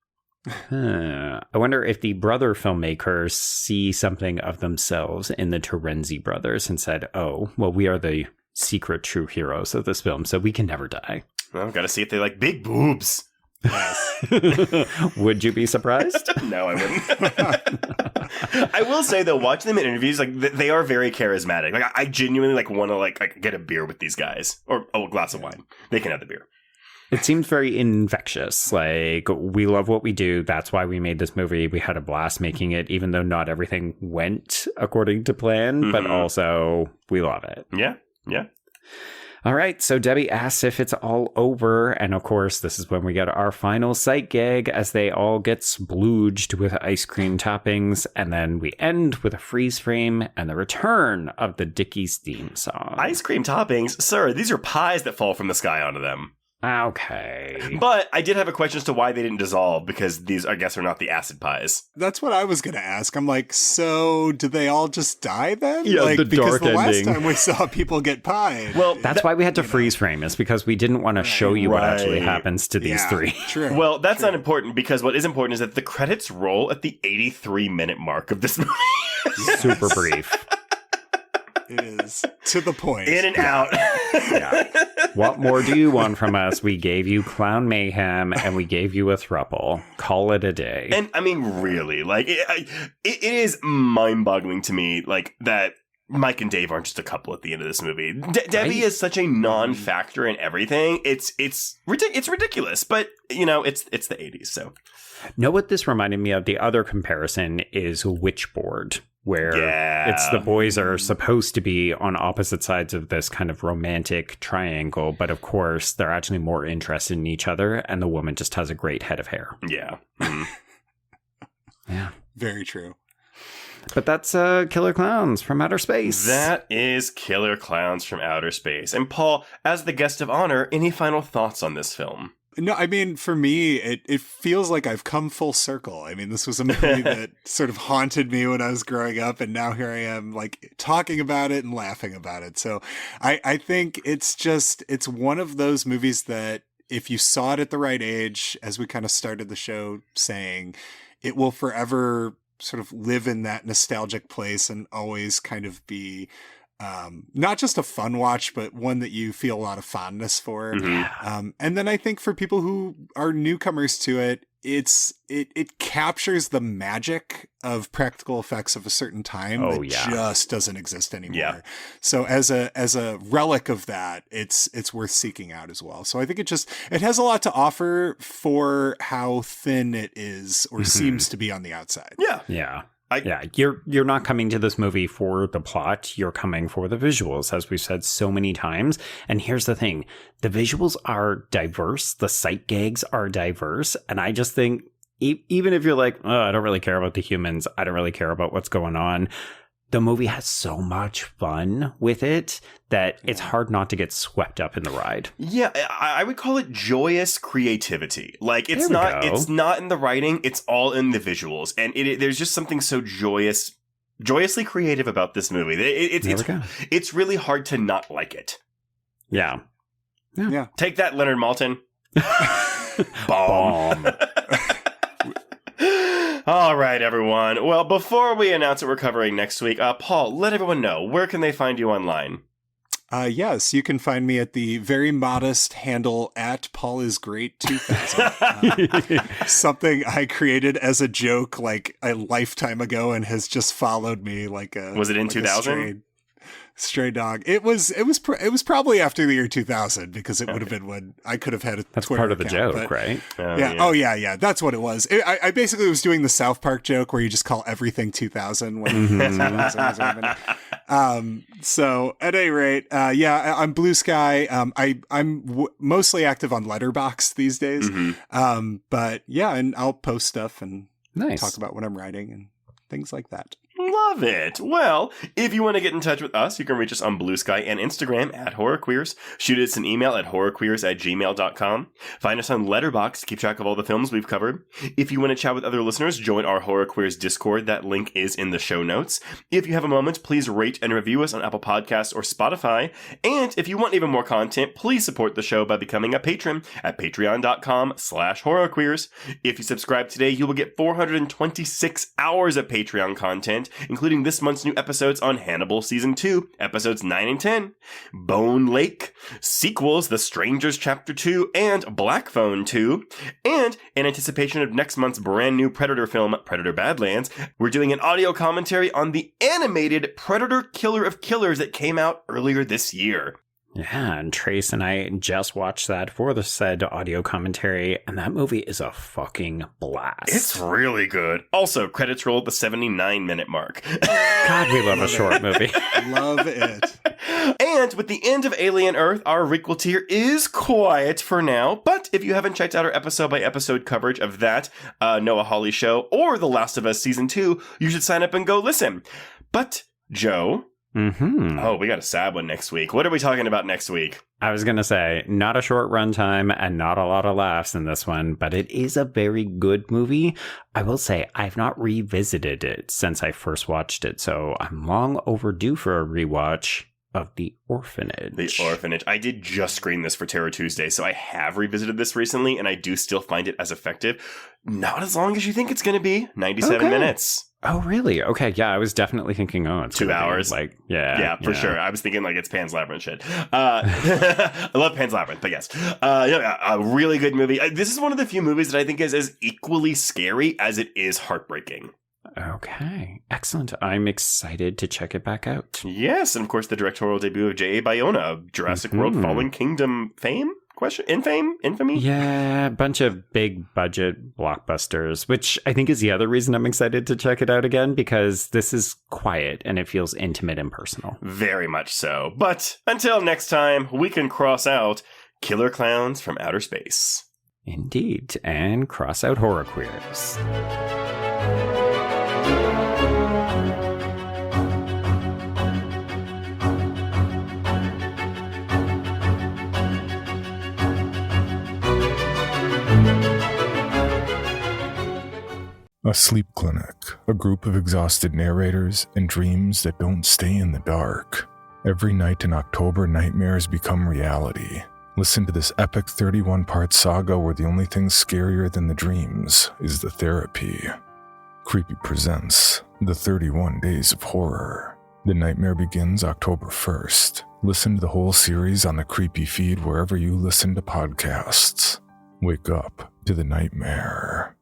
I wonder if the brother filmmakers see something of themselves in the Terenzi brothers and said, oh, well, we are the secret true heroes of this film, so we can never die. Well, gotta see if they like big boobs. Yes. Would you be surprised? No, I wouldn't. I will say though, watching them in interviews, like they are very charismatic. Like I genuinely want to like get a beer with these guys or a glass of wine. They can have the beer. It seems very infectious. Like, we love what we do. That's why we made this movie. We had a blast making it, even though not everything went according to plan, but also we love it. Yeah. Yeah. All right, so Debbie asks if it's all over, and of course, this is when we get our final sight gag as they all get splooged with ice cream toppings, and then we end with a freeze frame and the return of the Dickies theme song. Ice cream toppings? Sir, these are pies that fall from the sky onto them. Okay. But I did have a question as to why they didn't dissolve, because these, I guess, are not the acid pies. That's what I was going to ask. I'm like, so do they all just die then? Yeah, like, the because dark the last ending. time we saw people get pied. Well, that's why we had to freeze frame, is because we didn't want to show you what actually happens to these three. True. Well, that's not important, because what is important is that the credits roll at the 83-minute mark of this movie. Super brief. It is to the point. In and out. Yeah. What more do you want from us? We gave you Clown Mayhem and we gave you a throuple. Call it a day. And I mean, really, like it is mind-boggling to me, like that Mike and Dave aren't just a couple at the end of this movie. Debbie is such a non-factor in everything. It's ridiculous, but it's the 80s. So, know what this reminded me of? The other comparison is Witchboard, where it's the boys are supposed to be on opposite sides of this kind of romantic triangle, but of course they're actually more interested in each other, and the woman just has a great head of hair. Yeah. Yeah. Very true. But that's Killer Klowns from Outer Space. That is Killer Klowns from Outer Space. And Paul, as the guest of honor, any final thoughts on this film? No, I mean, for me, it feels like I've come full circle. I mean, this was a movie that sort of haunted me when I was growing up, and now here I am, like, talking about it and laughing about it. So I think it's one of those movies that if you saw it at the right age, as we kind of started the show saying, it will forever sort of live in that nostalgic place and always kind of be not just a fun watch, but one that you feel a lot of fondness for. And then I think for people who are newcomers to it, it captures the magic of practical effects of a certain time that just doesn't exist anymore. Yeah. So as a relic of that, it's worth seeking out as well. So I think it has a lot to offer for how thin it is or seems to be on the outside. Yeah. You're not coming to this movie for the plot. You're coming for the visuals, as we've said so many times. And here's the thing. The visuals are diverse. The sight gags are diverse. And I just think, even if you're like, oh, I don't really care about the humans, I don't really care about what's going on, the movie has so much fun with it that it's hard not to get swept up in the ride. Yeah, I would call it joyous creativity. Like, it's not in the writing, it's all in the visuals. And there's just something so joyously creative about this movie. It's really hard to not like it. Yeah. Take that, Leonard Maltin. Bomb. All right, everyone. Well, before we announce what we're covering next week, Paul, let everyone know, where can they find you online? Yes, you can find me at the very modest handle at PaulIsGreat2000. Something I created as a joke like a lifetime ago and has just followed me like a... Was it in 2000? Stray dog. It was probably after the year 2000 because it would have been when I could have had a That's Twitter part of the account, joke, right? Yeah. That's what it was. I basically was doing the South Park joke where you just call everything 2000 when 2000 was happening. So at any rate, I'm Blue Sky. I'm mostly active on Letterboxd these days. But yeah, and I'll post stuff and talk about what I'm writing and things like that. Love it. Well, if you want to get in touch with us, you can reach us on Blue Sky and Instagram at HorrorQueers. Shoot us an email at horrorqueers@gmail.com. Find us on Letterboxd to keep track of all the films we've covered. If you want to chat with other listeners, join our Horror Queers Discord. That link is in the show notes. If you have a moment, please rate and review us on Apple Podcasts or Spotify. And if you want even more content, please support the show by becoming a patron at patreon.com/horrorqueers. If you subscribe today, you will get 426 hours of Patreon content, including this month's new episodes on Hannibal Season 2, episodes 9 and 10, Bone Lake, sequels The Strangers Chapter 2, and Black Phone 2, and in anticipation of next month's brand new Predator film, Predator Badlands, we're doing an audio commentary on the animated Predator Killer of Killers that came out earlier this year. Yeah, and Trace and I just watched that for the said audio commentary, and that movie is a fucking blast. It's really good. Also, credits roll at the 79-minute mark. God, we love a short movie. Love it. And with the end of Alien Earth, our requel tier is quiet for now, but if you haven't checked out our episode-by-episode coverage of that, Noah Hawley Show, or The Last of Us Season 2, you should sign up and go listen. But, Joe... Oh, we got a sad one next week. What are we talking about next week? I was going to say, not a short runtime and not a lot of laughs in this one, but it is a very good movie. I will say, I've not revisited it since I first watched it, so I'm long overdue for a rewatch of The Orphanage. The Orphanage. I did just screen this for Terror Tuesday, so I have revisited this recently, and I do still find it as effective. Not as long as you think it's going to be. 97 minutes. Oh, really? Okay, yeah, I was definitely thinking, it's 2 hours. Like, for sure. I was thinking, like, it's Pan's Labyrinth shit. I love Pan's Labyrinth, but yes. A really good movie. This is one of the few movies that I think is as equally scary as it is heartbreaking. Okay, excellent. I'm excited to check it back out. Yes, and of course, the directorial debut of J.A. Bayona, Jurassic World Fallen Kingdom fame? Infamy? Yeah, a bunch of big budget blockbusters, which I think is the other reason I'm excited to check it out again, because this is quiet and it feels intimate and personal. Very much so. But until next time, we can cross out Killer Clowns from Outer Space. Indeed, and cross out Horror Queers. A sleep clinic, a group of exhausted narrators and dreams that don't stay in the dark. Every night in October, nightmares become reality. Listen to this epic 31-part saga where the only thing scarier than the dreams is the therapy. Creepy presents The 31 Days of Horror. The nightmare begins October 1st. Listen to the whole series on the Creepy feed wherever you listen to podcasts. Wake up to the nightmare.